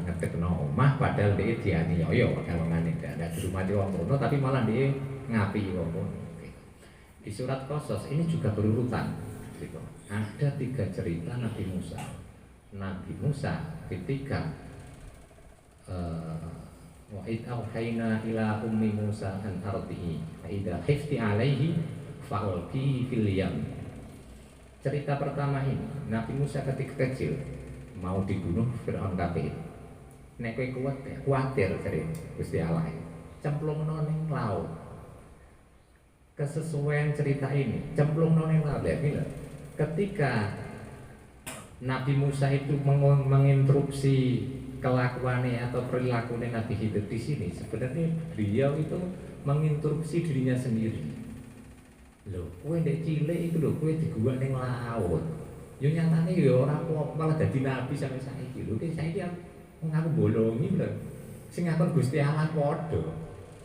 S1: ngetekno omah padahal dia dianiaya kalau ngene ndak di rumah wong kono tapi malah dia ngapi wong kono. Di surat Qasas ini juga berurutan gitu. Ada 3 cerita Nabi Musa. Nabi Musa ketika wa id auhayna ila ummi Musa an ardihi fa idza khifti alaihi fa'ulqihi fil yam. Cerita pertama ini Nabi Musa ketika kecil mau dibunuh Firaun kafir. Nek kowe kuwatir cerita Gusti Allah cemplungno ning laut. Kesesuaian cerita ini cemplungno ning laut ya gila. Ketika Nabi Musa itu menginstruksi kelakuannya atau perilakunya Nabi Khidir di sini, sebenarnya beliau itu menginstruksi dirinya sendiri. Loh, kowe ndek cilik itu lho, kowe diguwak ning laut. Yo nyatane yo ora apa malah dadi nabi sampai saiki. Lho, saiki ngaku bolongi lho. Sing ngakon Gusti Allah padha.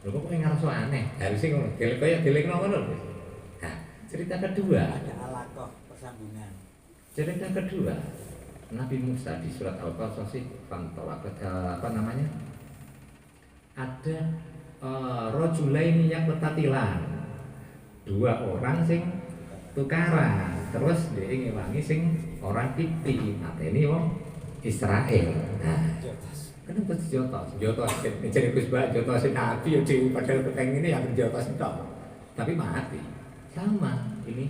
S1: Lho kok kowe ngarso aneh. Harusnya ngono, kaya delekno ngono lho. Nah, cerita kedua
S2: Ada alaqah persambungan.
S1: Cerita kedua Nabi Musa di surat Al-Qasas fantolak ada rojulaini yang petatilan, 2 orang sing tukaran, terus dia ngewangi sing orang Kipti, mateni wong Israel. Nah, kenapa jotos? Jotos, jadi Gus Bah, jotos Nabi, jadi padahal peteng ini yang jotos itu, tapi mati. Sama ini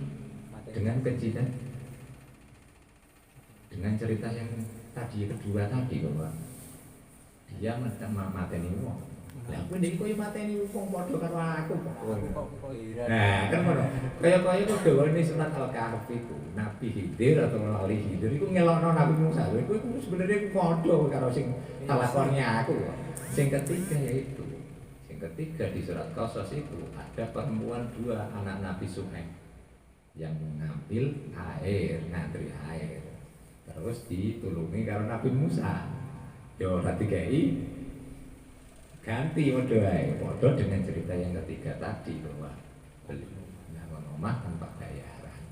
S1: dengan kejian, dengan cerita yang tadi kedua tadi bahwa dia mateni wong. Lah aku nek koyo mateni wong padha karo aku kok. Nah, kan ngono. Kaya-kaya kok dhewe surat Al-Kahf itu, Nabi Khidir atau Wali Khidir iku ngelokno Nabi Musa. Iku sebenarnya padha karo sing lakone aku. Sing ketiga yaitu, sing ketiga di surat Qasas itu ada perempuan 2 anak Nabi Suhaib yang mengambil air, ngantri air. Terus ditulungi karo Nabi Musa. Yo ora dikai ganti model ae, padha dengan cerita yang ketiga tadi bahwa beli rumah tanpa bayaran.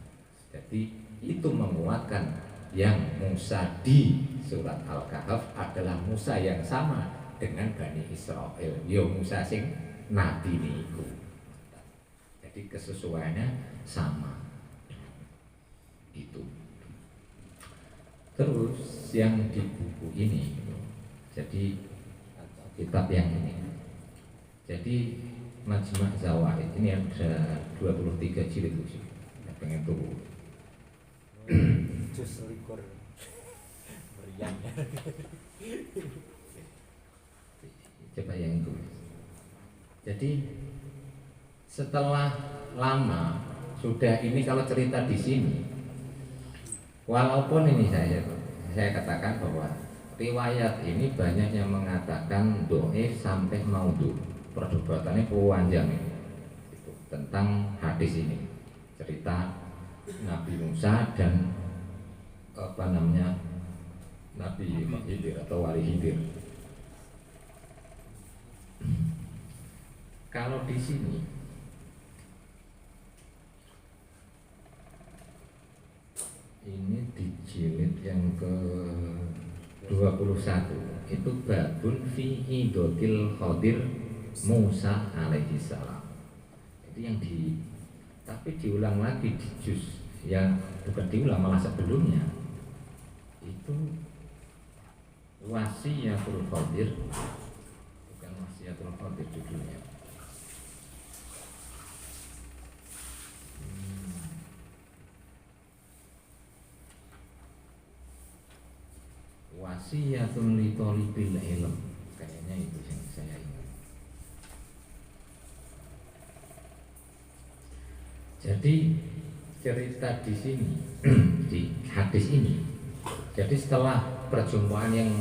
S1: Jadi itu menguatkan yang Musa di surat Al-Kahf adalah Musa yang sama dengan Bani Israel. Yo Musa sing nabi niku. Jadi kesesuaiannya sama. Itu. Terus yang di buku ini, jadi kitab yang ini, jadi Majma' Zawaid ini ada 23 jilid sih. Saya pengen turun.
S2: Jus likur meriang.
S1: Coba yang itu. Jadi setelah lama sudah ini kalau cerita di sini, walaupun ini saya katakan bahwa riwayat ini banyak yang mengatakan do'if sampai maudhu, perdebatannya panjang itu tentang hadis ini, cerita Nabi Musa dan Nabi Khidir atau Wali Khidir. Kalau di sini ini di jilid yang ke 21 itu babun fi idotil Khadir Musa alaihi salam. Itu yang tapi diulang lagi di juz yang bukan diulang malah sebelumnya. Itu Wasiyatul Khadir, bukan Wasiyatul Khadir judulnya. Wasiyatun li thalibil ilm, kayaknya itu yang saya ingat. Jadi cerita di sini di hadis ini, jadi setelah perjumpaan yang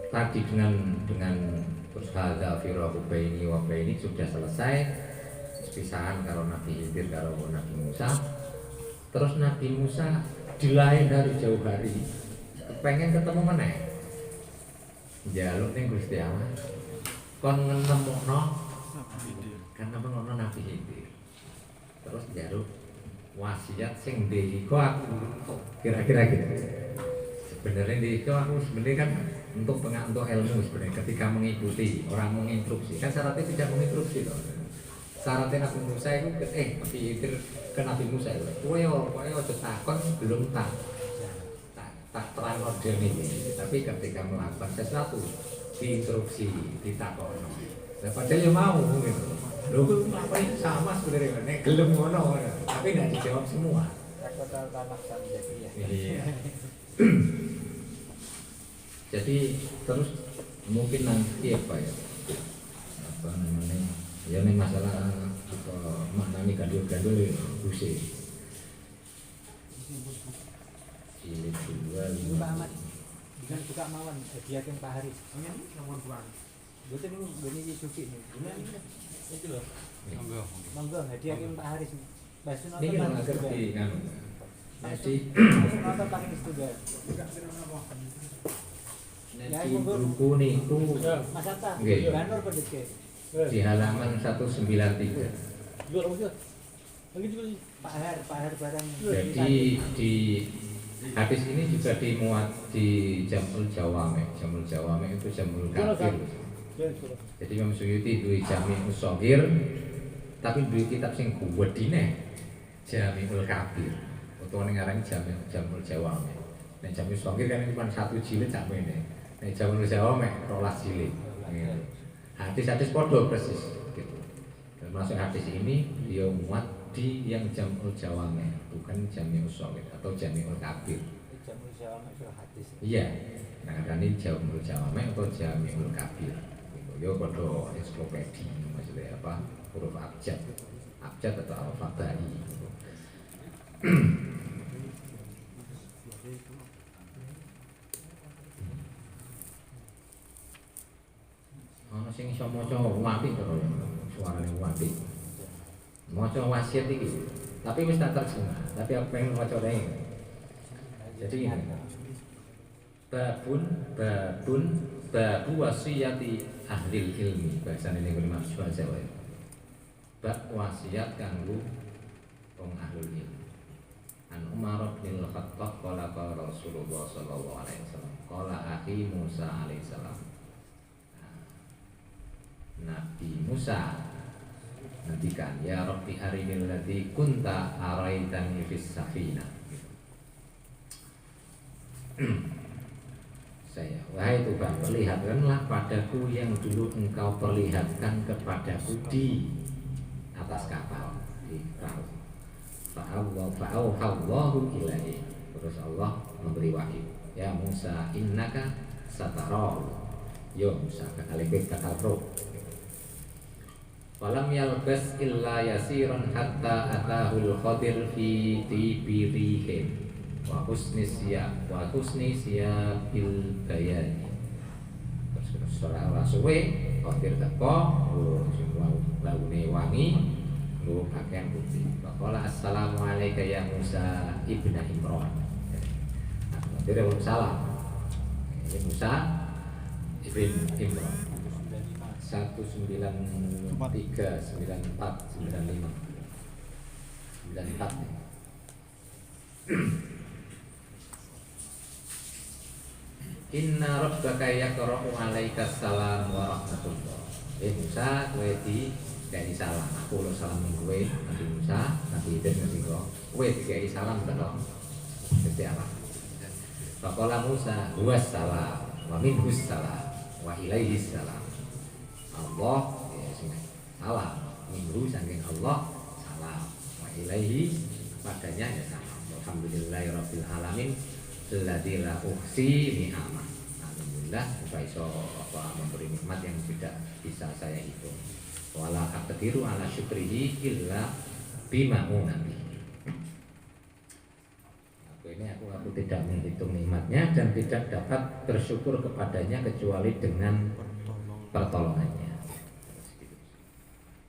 S1: tadi dengan terus hadza firahu baini wa baini sudah selesai, pisahan kalau Nabi Khidir kalau Nabi Musa, terus Nabi Musa dilain dari jauh hari pengen ketemu meneh, jaluk ning Gusti Allah kon nemokno kan nemokno Nabi Khidir, terus jaluk wasiat sing ndeko aku kira-kira gitu. Sebenarnya ndeko aku sebenarnya kan untuk ilmu sebenarnya ketika mengikuti orang menginstruksi kan syaratnya tidak menginstruksi loh. Syaratnya Nabi Musa itu Nabi Khidir ke Nabi Musa itu kowe aja takon belum tak terang order ini, tapi ketika melakukan sesuatu diinstruksi, ditakon. Nah, padahal ya mau gitu. Lho kok melakukan itu sama sebenarnya, nek gelem ngono, tapi nggak dijawab semua.
S2: Total tanah jadi ya.
S1: Iya. Jadi terus mungkin nanti apa namanya? Ya ini masalah maknani gandul-gandul busik. Ini
S2: Pak Ahmad dengan buka mawon diakin Pak Haris. Ini nomor buang. Betul ini suki nih. Itu loh. Monggo hadiahkin Pak Haris. Basu nonton.
S1: Ini nggak ngerti kan. Jadi
S2: nonton pakai juga.
S1: Nanti buku nih itu
S2: Mas Atta.
S1: Nggih.
S2: Banur pedeke.
S1: Di halaman 193.
S2: Jual maksud. Lagi juga Pak Har barang.
S1: Jadi di hadis ini juga dimuat di Jamul Jawame. Jamul Jawame itu Jamul Kafir. Jadi Imam Suyuti duwe Jami'us Shaghir, tapi duwe kitab sing gedine Jami'ul Kabir. Utawa ngarani Jami'ul Jawami. Nek Jami'us Shaghir kan cuma 1 jilid sak mene. Nek Jami'ul Jawami 12 jilid. Gitu. Hadis-hadis podo persis gitu. Termasuk hadis ini dia muat di yang Jami'ul Jawami, bukan Jami'us Shaghir atau Jami'ul Kabir.
S2: Jami'ul Jawami itu hadis.
S1: Iya. Nah, ini Jami'ul Jawami atau Jami'ul Kabir. Yo podo ensiklopedi maksudnya apa? Huruf abjad atau alfabet. Ana sing iso maca apik to suarane apik. Maca wasiat iki. Tapi wis tak terjemah, tapi aku pengen maca rene. Jadi ini. Babu wasiyati ahli ilmi bahasane ning ngene mahasiswa Jawa. Bab wasiat kanggo wong ahli ilmi. An Umar bin Khattab qala Rasulullah sallallahu alaihi wasallam qala akhi Musa alaihi salam. Nabi Musa ngendikan ya Rabbi arinil ladzi kunta araitani fis safinah. Saya, wahai Tuhan, perlihatkanlah padaku yang dulu engkau perlihatkan kepadaku di atas kapal, di perahu. Fa'auhallahu ilaihi. Terus Allah memberi wahyu, ya Musa innaka satara. Yo Musa kekali kakal roh. Falam yalbas illa yasiran hatta atahul khadir fi tibirihin. Wa husni siyabil bayani. Terus ora suwe khadir teko semua laune wangi nggo pakaian putih. Faqala assalamu alayka ya Musa ibnu Imran. Khadir salam. Ini Musa ibn Imran 1993 94 95 94. Inna rabbaka yaqra'u 'alaika salam wa rahmatullah. Musa kowe dikai salam. Aku lo salam ning kowe Nabi Musa, Nabi Idris ngerti kok. Kowe dikai salam karo Gusti Allah. Faqala Musa huwas salam wa minhus salam wa ilaihi salam. Allah ya sing salam, minhu saking Allah salam, wa ilaihi padanya ya salam. Alhamdulillahirabbil alamin. Alladzi la uhsi ni'amah. Alhamdulillah saya iso memberi nikmat yang tidak bisa saya hitung. Wala aqdiru ala syukrihi illa bima unati. Aku tidak menghitung nikmatnya dan tidak dapat bersyukur kepadanya kecuali dengan pertolongannya.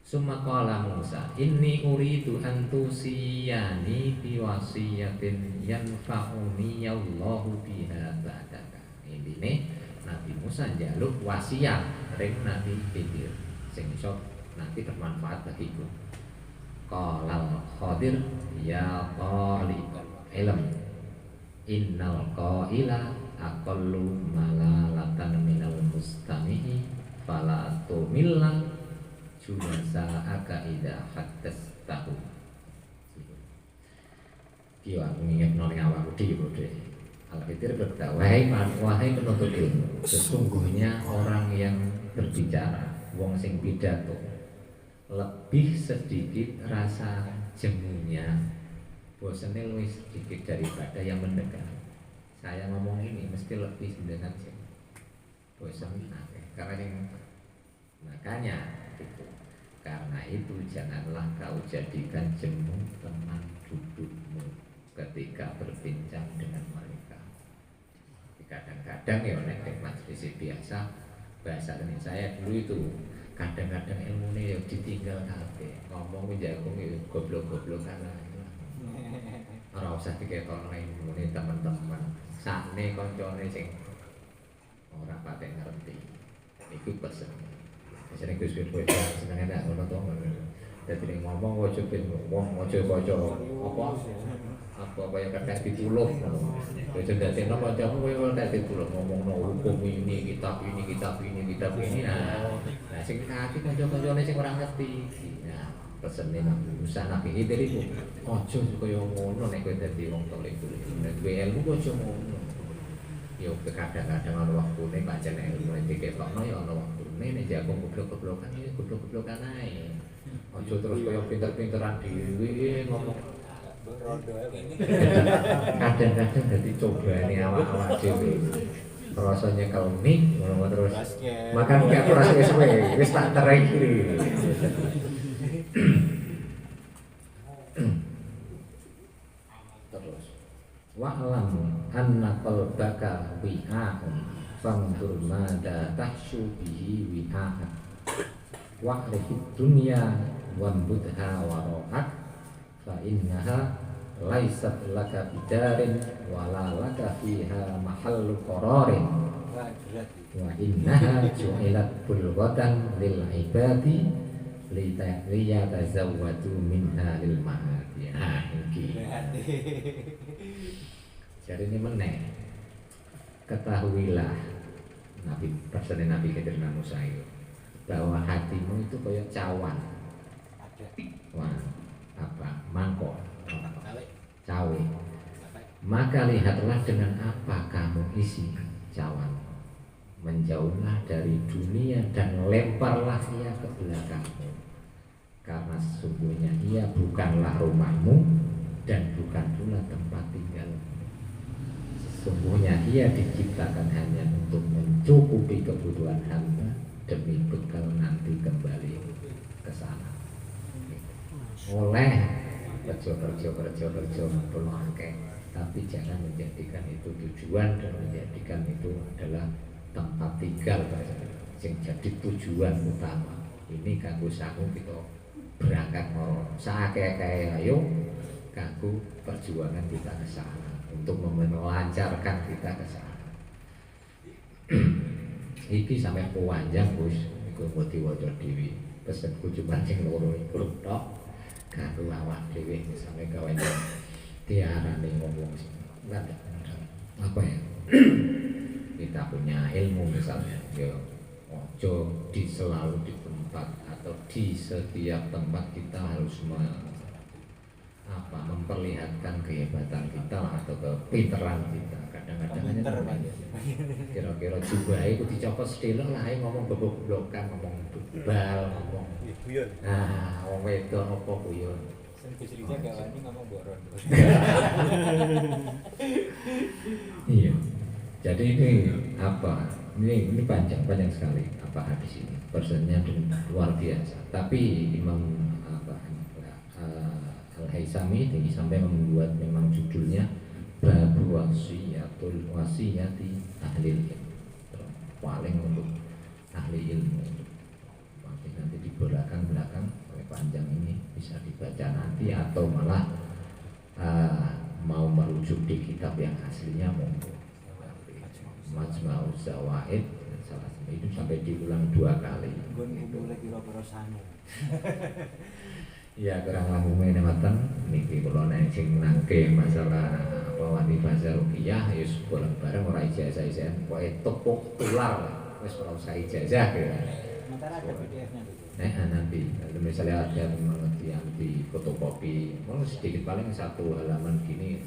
S1: Summa qala Musa inni uridu an tusiyani bi wasiyatin yanfa'uni Allahu biha ba'daka. Intine Nabi Musa njaluk wasiat ring Nabi Khidir sing iso nanti bermanfaat bagiku. Qala Khadir ya talibal ilm innal qaila aqallu malalatan minal mustami'i fala tumilla Junasa aka ida hadas tahu. Kiwa mengingat nol awak di bode. Al-Khidir berkata, wahai penuntut ilmu, sesungguhnya orang yang berbicara, wong sing pidato, lebih sedikit rasa jemunya, bosannya lebih sedikit daripada yang mendengar. Saya ngomong ini mesti lebih mendengar jemu. Bosan karena yang makanya itu. Karena itu janganlah kau jadikan jemu teman dudukmu ketika berbincang dengan mereka. Kadang-kadang ya nek majelis biasa bahasa ini saya dulu itu kadang-kadang ilmu ini ya ditinggal kabeh. Ngomong jagung ya goblok-goblokan lah. Ora usah diketok ilmu ini teman-teman. Sakne koncone sing ora patek ngerti. Iku pesen. Sering Gus Wirboyo seneng enak ngono to. Dadi nek ngomong aja ben wong aja kaca apa kaya kethek dituluh ngono. Aja dadekno kancamu kowe kethek dituluh ngomongno hukum ini, kitab ini, kitab ini, kitab ini. Nah, sing kaki kanca-kancane sing ora ngerti. Nah, pesene usaha Nabi Khidir iku aja kaya ngono nek kowe dadi wong tolek kuwi. Nek kowe ilmu aja ngono. Ya kadang-kadang ana waktune pancen ilmu diketokno ya ana waktune nek jago goblok-goblokan ya goblok-goblokan ae. Aja terus kaya pinter-pinteran dhewe ngomong kadang-kadang dadi cobane awak-awak dhewe. Rasanya kalau mik ngono terus. Makan gak ora suwe-suwe wis tak terai iki. Terus wa'lam anna qalbaka wi'a'un fanzur mada tahsyu bihi wi'a'at wa'rifid dunya wambudha wara'at fa innaha laisat laka bidarin wala laka fiha mahallu qararin wa innaha ju'ilat bulghatan lil ibadi liyatazawwadu minha lil ma'ati. Jadi ini meneh ketahuilah Nabi Khidir Musa itu bahwa hatimu itu kayak cawan. Wah, apa? Mangkok. Cawe. Maka lihatlah dengan apa kamu isi cawan. Menjauhlah dari dunia dan lemparlah ia ke belakangmu. Karena sesungguhnya ia bukanlah rumahmu dan bukan pula tempat tinggalmu. Sesungguhnya ia diciptakan hanya untuk mencukupi kebutuhan hamba demi bekal nanti kembali ke sana. Oleh kerja perlu angke, tapi jangan menjadikan itu tujuan dan menjadikan itu adalah tempat tinggal yang jadi tujuan utama. Ini kanggo sangu kita berangkat mau saake-kae ayo kanggo perjuangan kita ke sana untuk melancarkan kita ke sana. Iki sampai panjang Gus, iku mau diwaca dhewe. Pesenku cuma sing loro iku tok. Kanggo awak dhewe sampai kawan tiarane ngomong sing apa ya? Kita punya ilmu misalnya, ya ojo selalu di tempat atau di setiap tempat kita harus memperlihatkan kehebatan kita atau kepinteran kita. Kadang-kadang kira-kira juga itu dicopot sedelo lah, ngomong goblok-goblokan, ngomong bal, ngomong ngomong wedok apa kuyon.
S2: Kecilnya kawan ini ngomong boron.
S1: Iya. Jadi ini apa? Ini panjang sekali apa hadis ini. Persennya luar biasa. Tapi Imam Al-Haisami ini sampai membuat memang judulnya Babu wasiyati ahli ilmu. Paling untuk ahli ilmu. Nanti di belakang oleh panjang ini bisa dibaca nanti atau malah mau merujuk di kitab yang aslinya monggo. Majma'uz Zawaid salah satu itu sampai diulang 2 kali. Ya kurang langkung menematan niki kula nek sing nangke masalah apa wani bahasa ruqyah ya bareng ora ijazah-ijazah pokoke tepuk tular wis ora usah ijazah ya.
S2: Sementara ada PDF-nya itu.
S1: Nanti kalau misalnya ada yang di fotokopi, mau sedikit paling 1 halaman gini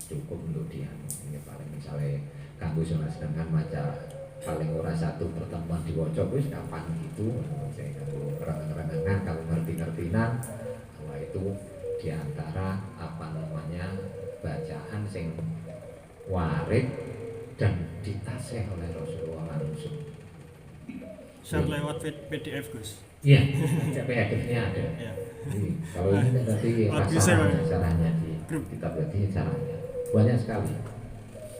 S1: cukup untuk dia. Ini paling misalnya kanggo sedangkan maca paling ora 1 pertemuan diwaca wis kapan gitu. Saya kanggo renang-renangan, kalau ngerti-ngertinan, bahwa itu diantara apa namanya bacaan sing warid dan ditasih oleh Rasulullah langsung.
S3: Share lewat PDF Gus.
S1: Iya, PDF-nya ada.
S3: Ya.
S1: Kalau ini nanti caranya di kitab berarti caranya banyak sekali.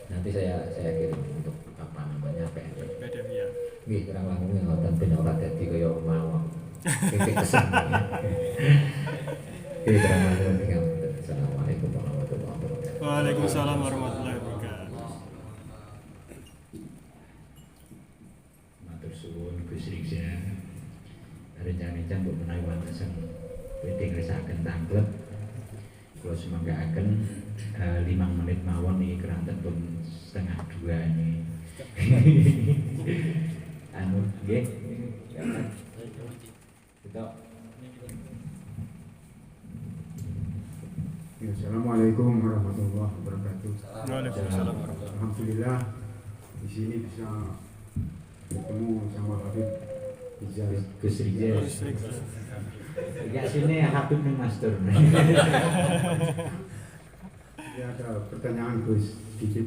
S1: Nanti saya kirim untuk apa namanya PDF.
S3: PDF ya.
S1: Wih, kurang langkung ngoten ben ora dadi kaya mau. Titik kesan. Oke, kurang langkung. Assalamualaikum warahmatullahi wabarakatuh.
S3: Waalaikumsalam warahmatullahi wabarakatuh.
S1: Matur suwun Gus Riksa. Rencana mbok menawi wonten Jadi ngeresaken tanglet kula semanggaken 5 menit mawon iki keranten pun setengah 2 ini. Anu nggih. Kita
S4: Assalamualaikum warahmatullahi wabarakatuh.
S3: Waalaikumsalam warahmatullahi
S4: Alhamdulillah di sini bisa bertemu sama Habib Rizal.
S1: Gus Rizal. Ya sini Habib ning Master.
S4: Ini ada pertanyaan Gus sedikit.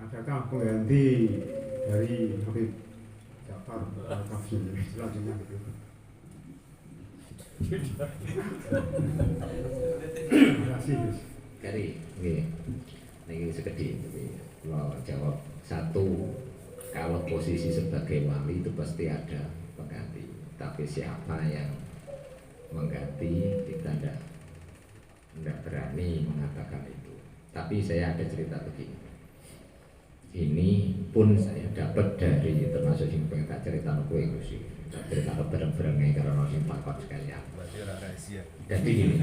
S4: Adakah pengganti dari Habib Ja'far Tafsir selanjutnya gitu? Terima kasih Gus.
S1: Kari, nggih. Niki sekedhik tapi kalau jawab satu, kalau posisi sebagai wali itu pasti ada pengganti. Tapi siapa yang mengganti kita tidak berani mengatakan itu. Tapi saya ada cerita begini. Ini pun saya dapat dari termasuk yang pengen tak cerita nopo itu sih. Cerita bareng-barengnya karena sing pakot sekalian. Jadi gini,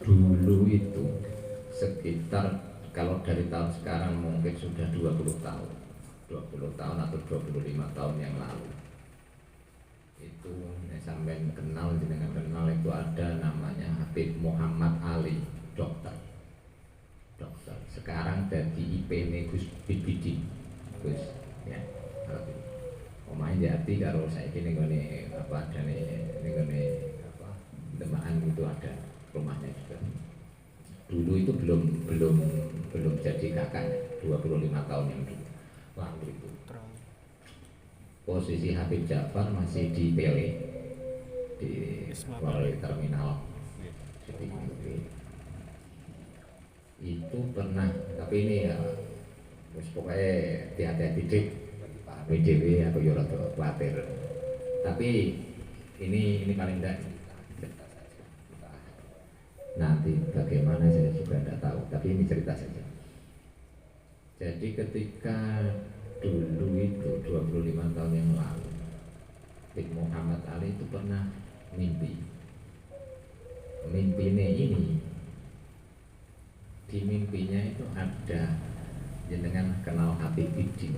S1: dulu itu sekitar kalau dari tahun sekarang mungkin sudah 20 tahun 20 tahun atau 25 tahun yang lalu itu sampai kenal jenengan kenal itu ada namanya Habib Muhammad Ali dokter sekarang jadi IP Gus Bibidi Gus ya omahe Jati karo saiki ning ngene apa adane ning ngene apa Demaan itu ada rumahnya juga. Dulu itu belum jadi kakaknya 25 tahun yang lalu itu. Posisi Habib Ja'far masih di PW di Kuala Terminal. Itu pernah, tapi ini ya pokoknya hati-hati dik WDW aku yo rada khawatir. Tapi ini paling enggak nanti bagaimana saya juga tidak tahu, tapi ini cerita saja. Jadi ketika dulu itu 25 tahun yang lalu Habib Muhammad Ali itu pernah mimpinya ini di mimpinya itu ada jenengan kenal Habib Bidin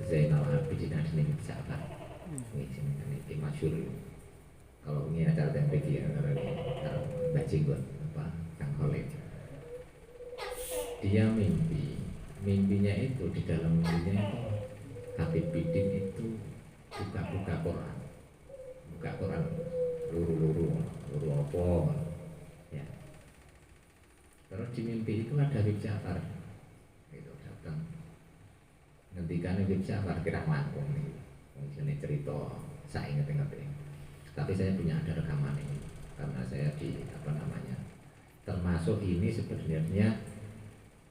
S1: Zainal Abidin Adnan Ja'far. Ini masyhur. Kalau ini acara TMPG ya, kalau Mbak Jenggot apa Kang Khalid. Dia mimpinya itu di dalam mimpinya itu Habib Bidin itu buka Quran, luru apa ya. Terus di mimpi itu ada Habib Ja'far itu datang. Ngendikan Habib Ja'far kira langkung nih, ini cerita saya ingat. Tapi saya punya ada rekaman ini karena saya termasuk ini sebenarnya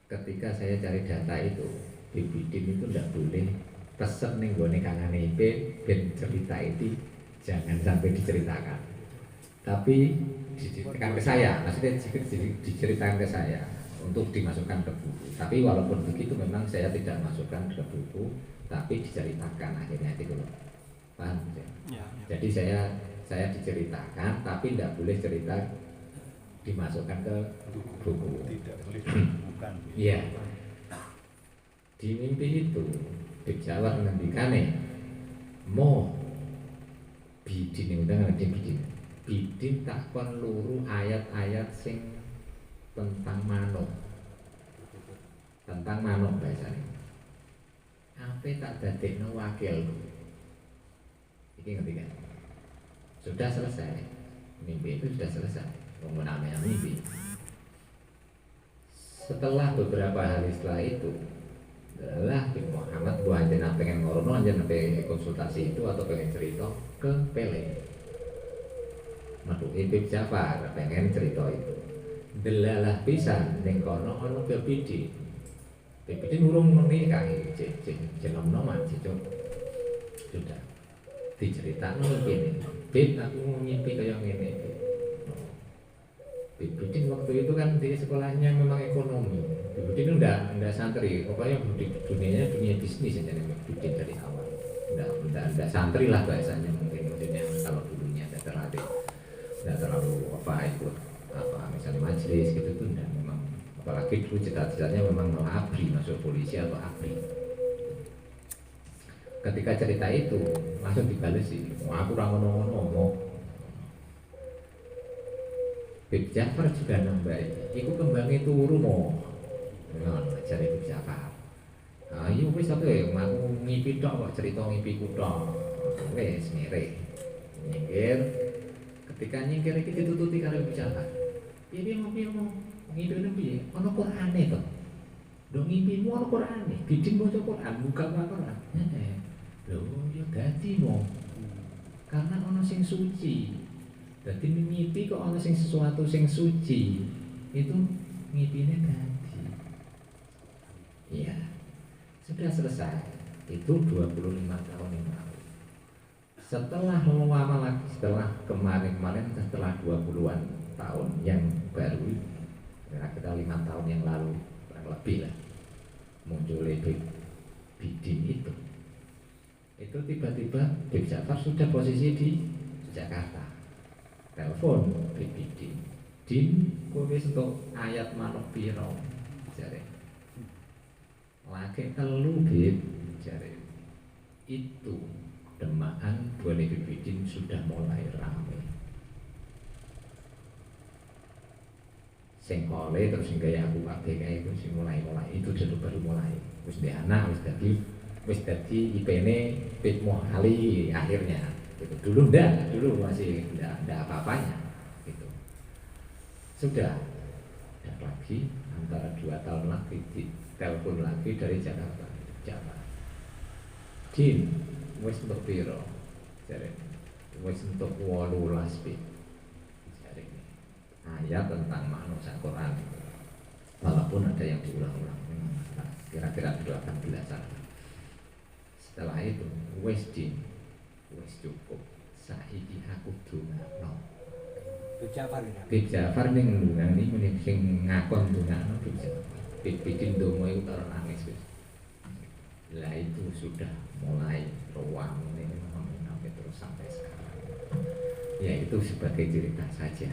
S1: ketika saya cari data itu Bibidin itu tidak boleh pesen nih gue kangane IP ben cerita itu jangan sampai diceritakan, tapi diceritakan ke saya, maksudnya diceritakan ke saya untuk dimasukkan ke buku. Tapi walaupun begitu memang saya tidak masukkan ke buku, tapi diceritakan akhirnya itu loh, paham? Ya. Jadi saya diceritakan, tapi tidak boleh cerita dimasukkan ke buku.
S5: Tidak boleh bukan.
S1: Iya. Di mimpi itu Ja'far ngendikane mo Bidin undangan Bidin tak kon luru ayat-ayat sing tentang manuk bahasanya. Apa tak dadekno wakil. Iki ngerti kan? Sudah selesai. Mimpi itu sudah selesai. Namanya mimpi. Setelah beberapa hari setelah itu adalah Muhammad Bu anjen pengen ngorono anjen pengen konsultasi itu atau pengen cerita ke Pele. Habib Ja'far pengen cerita itu. Delalah pisan ning kono ana Bibidi. Bibidi urung menikah nom-noman cicuk. Sudah diceritakno ngene. Bib aku mau mimpi kaya ngene. Bibidin waktu itu kan di sekolahnya memang ekonomi. Bibidin udah santri, pokoknya di dunia bisnis aja nih Bibidin dari awal. Udah santri lah bahasanya mungkin maksudnya kalau dulunya ada terlatih. terlalu ikut misalnya majelis gitu tuh enggak, memang apalagi dulu cita-citanya memang mau abri, masuk polisi atau abri. Ketika cerita itu langsung dibales sih, aku ngono-ngono. Bib Ja'far juga nambahi, iku kembangnya turu mau ngajar Bib Ja'far. Iya wis tapi aku ngipi tok kok, cerita ngipi tok. Wis ngire. Nyingkir. Ketika nyingkir iki ditututi karo Bib Ja'far. Piye mau ngidone piye? Ana Qur'ane to. Ndok ngimpimu ana Qur'ane, bidin maca Qur'an, buka Qur'an. Lho, ya dadi mo. Karena ana sing suci. Dadi mimpi kok ana sing sesuatu sing suci. Itu ngipine dadi. Iya. Sudah selesai. Itu 25 tahun yang lalu. Setelah lama lagi, setelah kemarin setelah 20-an tahun yang baru, kira-kira 5 tahun yang lalu kurang lebih lah, muncul Bidin itu tiba-tiba Bib Ja'far sudah posisi di Jakarta. Telepon Bidin, kowe wis entuk ayat manuk piro jare. Lagi telu Bib jare. Itu demaan Bone Bidin sudah mulai ramai. Sing kole terus sing gaya aku kabeh kae iku sing mulai itu baru mulai. Wis ndek anak wis dadi IP-ne Bib Ali akhirnya. Gitu. Dulu masih enggak apa-apanya gitu. Sudah lagi antara 2 tahun lagi telepon lagi dari Jakarta. Din, wis entuk piro? Jare. Wis entuk 18 Bib. Jare. Ayat tentang makna Al-Qur'an. Walaupun ada yang diulang-ulang. Kira-kira itu akan belajar. Setelah itu, wis cukup. Saiki aku dongakno. Bib Ja'far ning ndungani meneh sing ngakon dongakno Bib Ja'far. Bidin donga iku karo nangis wis. Lah itu sudah mulai ruang ini sampai terus sampai sekarang. Ya itu sebagai cerita saja.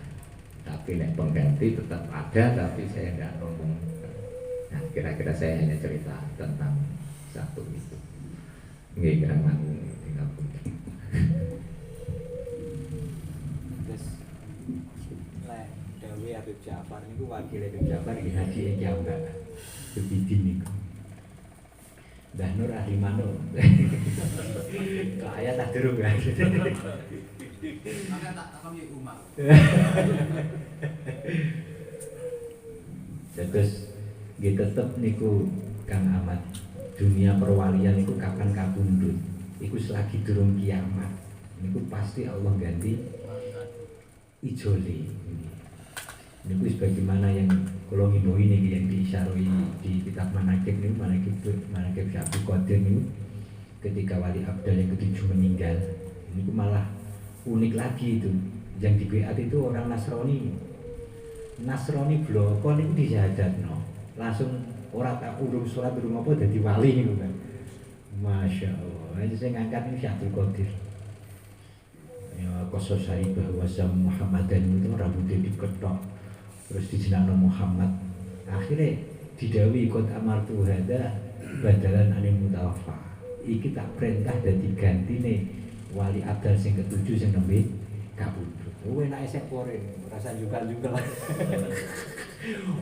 S1: Tapi nek pengganti tetap ada, tapi saya tidak ngomong. Nah, kira-kira saya hanya cerita tentang satu itu. Nggih, kira-kira tinggal pun.
S2: Terus lek Dewi Habib Ja'far niku wakil Habib Ja'far iki Haji Jambak. Bidin niku. Mbah Nur ahli manuk. Kok ayat tak durung kan.
S5: Maka tak takon ya Umar.
S6: Terus nggih tetep niku Kang Ahmad, dunia perwalian niku kapan kabundut. Iku selagi durung kiamat. Niku pasti Allah ganti ijoli. Niku sebagaimana yang kalau ngimbau ini yang diisyaroi di kitab Manaqib niku, Manaqib Syekh Qadir niku, ketika wali abdal yang ketujuh meninggal, niku malah unik lagi itu. Yang di Biat itu orang Nasrani bloko niku disyahadatno. Langsung ora tak urung salat urung apa dadi wali niku kan. Masya Allah. Itu saya ngangkat ini Syekh Qadir. Ya kosos hari bahwa Muhammadan itu rambutnya diketok, terus dijenakno Muhammad. Akhirnya didawi qad amartu hada badalan anil mutawaffa. Iki tak perintah dadi gantine wali abdal sing ketujuh sing nembe kabundut. Enake sik pore, ora usah juga-juga.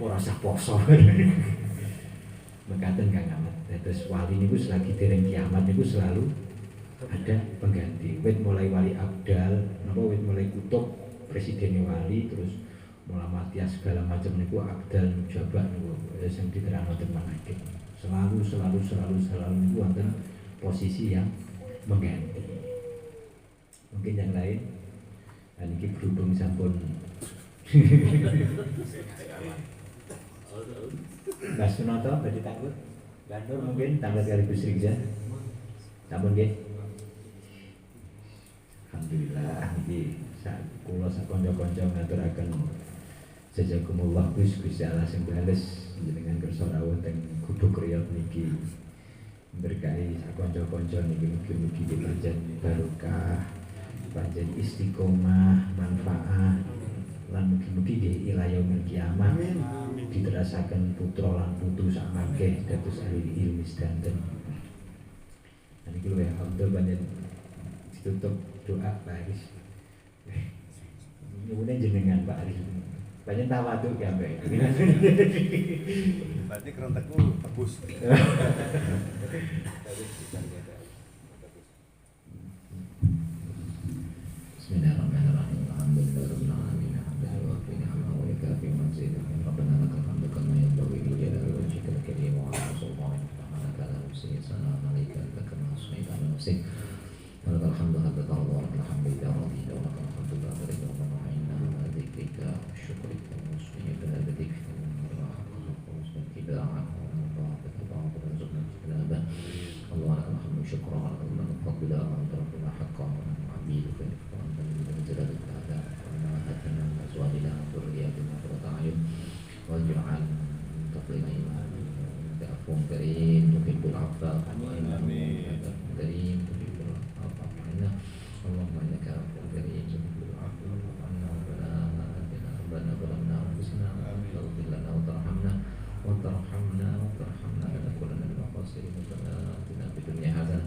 S6: Ora usah poso. Mekaten Kang Ahmad. Terus wali niku selagi dereng kiamat niku selalu ada pengganti. Wit mulai wali abdal, napa wit mulai kutub presiden wali, terus mulai matias segala macam niku abdal jabat niku sing diterangno ten Manaqib. Selalu niku wonten posisi yang mengganti. Mungkin yang lain, dan ini berhubung sampun Mbak Sunoto, Mbak Ditanggut, Mbak Nur mungkin tanggal kali Gus Rizal, sampun nggih. Alhamdulillah, ini kula sakonco-konco ngaturaken jazakumullah Gus Allah sing bales jenengan kersa rawuh teng Gubuk Riyad niki. Berkahi sakonco-konco niki mugi-mugi pancen barokah, pancen istiqomah, manfaat lan mugi-mugi nggih ila yaumil kiamah
S4: Amin.
S6: diterasaken putra lan putu sak mangke dados ahli ilmu sedanten. Nah iki lho ya alhamdulillah banyak ditutup doa Pak Aris. Nyuwune jenengan Pak Aris. Banyak tawadhu ya Mbak.
S5: Berarti kerentekku tebus.
S1: Bismillahirrahmanirrahim. Alhamdulillahirabbil alamin. Hamdan wa ni'mahu wa kafi manzilah. Rabbana lakal hamdu kama yanbaghi li jalali wajhikal karim wa 'ala sultanika wa 'ala nafsika salamun 'alaika kama asmaita 'ala nafsik. Wa lakal hamdu hatta tarda wa lakal hamdu idza radita wa lakal hamdu ba'da ridha wa ma'inna wa dzikrika wa syukrika wa husni ibadatika wa ittiba'aka wa ta'ata Allah lakal hamdu syukran wa lakal hamdu rabbana haqqan wa 'abidika جلالك هذا وما هتنا من أزواجنا وذرياتنا قرة أعين واجعل تقلنا إيمانا أنت عفو كريم تحب العفو كريم تحب العفو عنا اللهم إنك عفو كريم تحب العفو عنا ربنا ظلمنا أنفسنا وإن تغفر لنا وترحمنا لنكونن من الخاسرين ربنا آتنا في الدنيا حسنة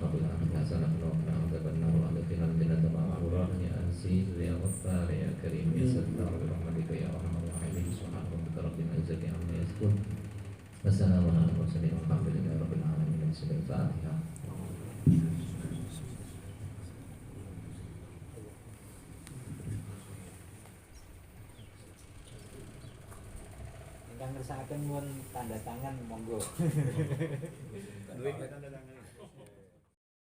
S1: وفي الآخرة حسنة وقنا عذاب النار وأدخلنا الجنة مع الأبرار يا عزيز يا غفار يا كريم يا ستار برحمتك يا أرحم الراحمين سبحان ربك رب العزة عما يصفون والسلام على المرسلين والحمد لله رب العالمين. بسم الله الفاتحة.
S2: Ingkang ngersakaken nyuwun tanda tangan monggo.
S5: Duwe tanda tangan.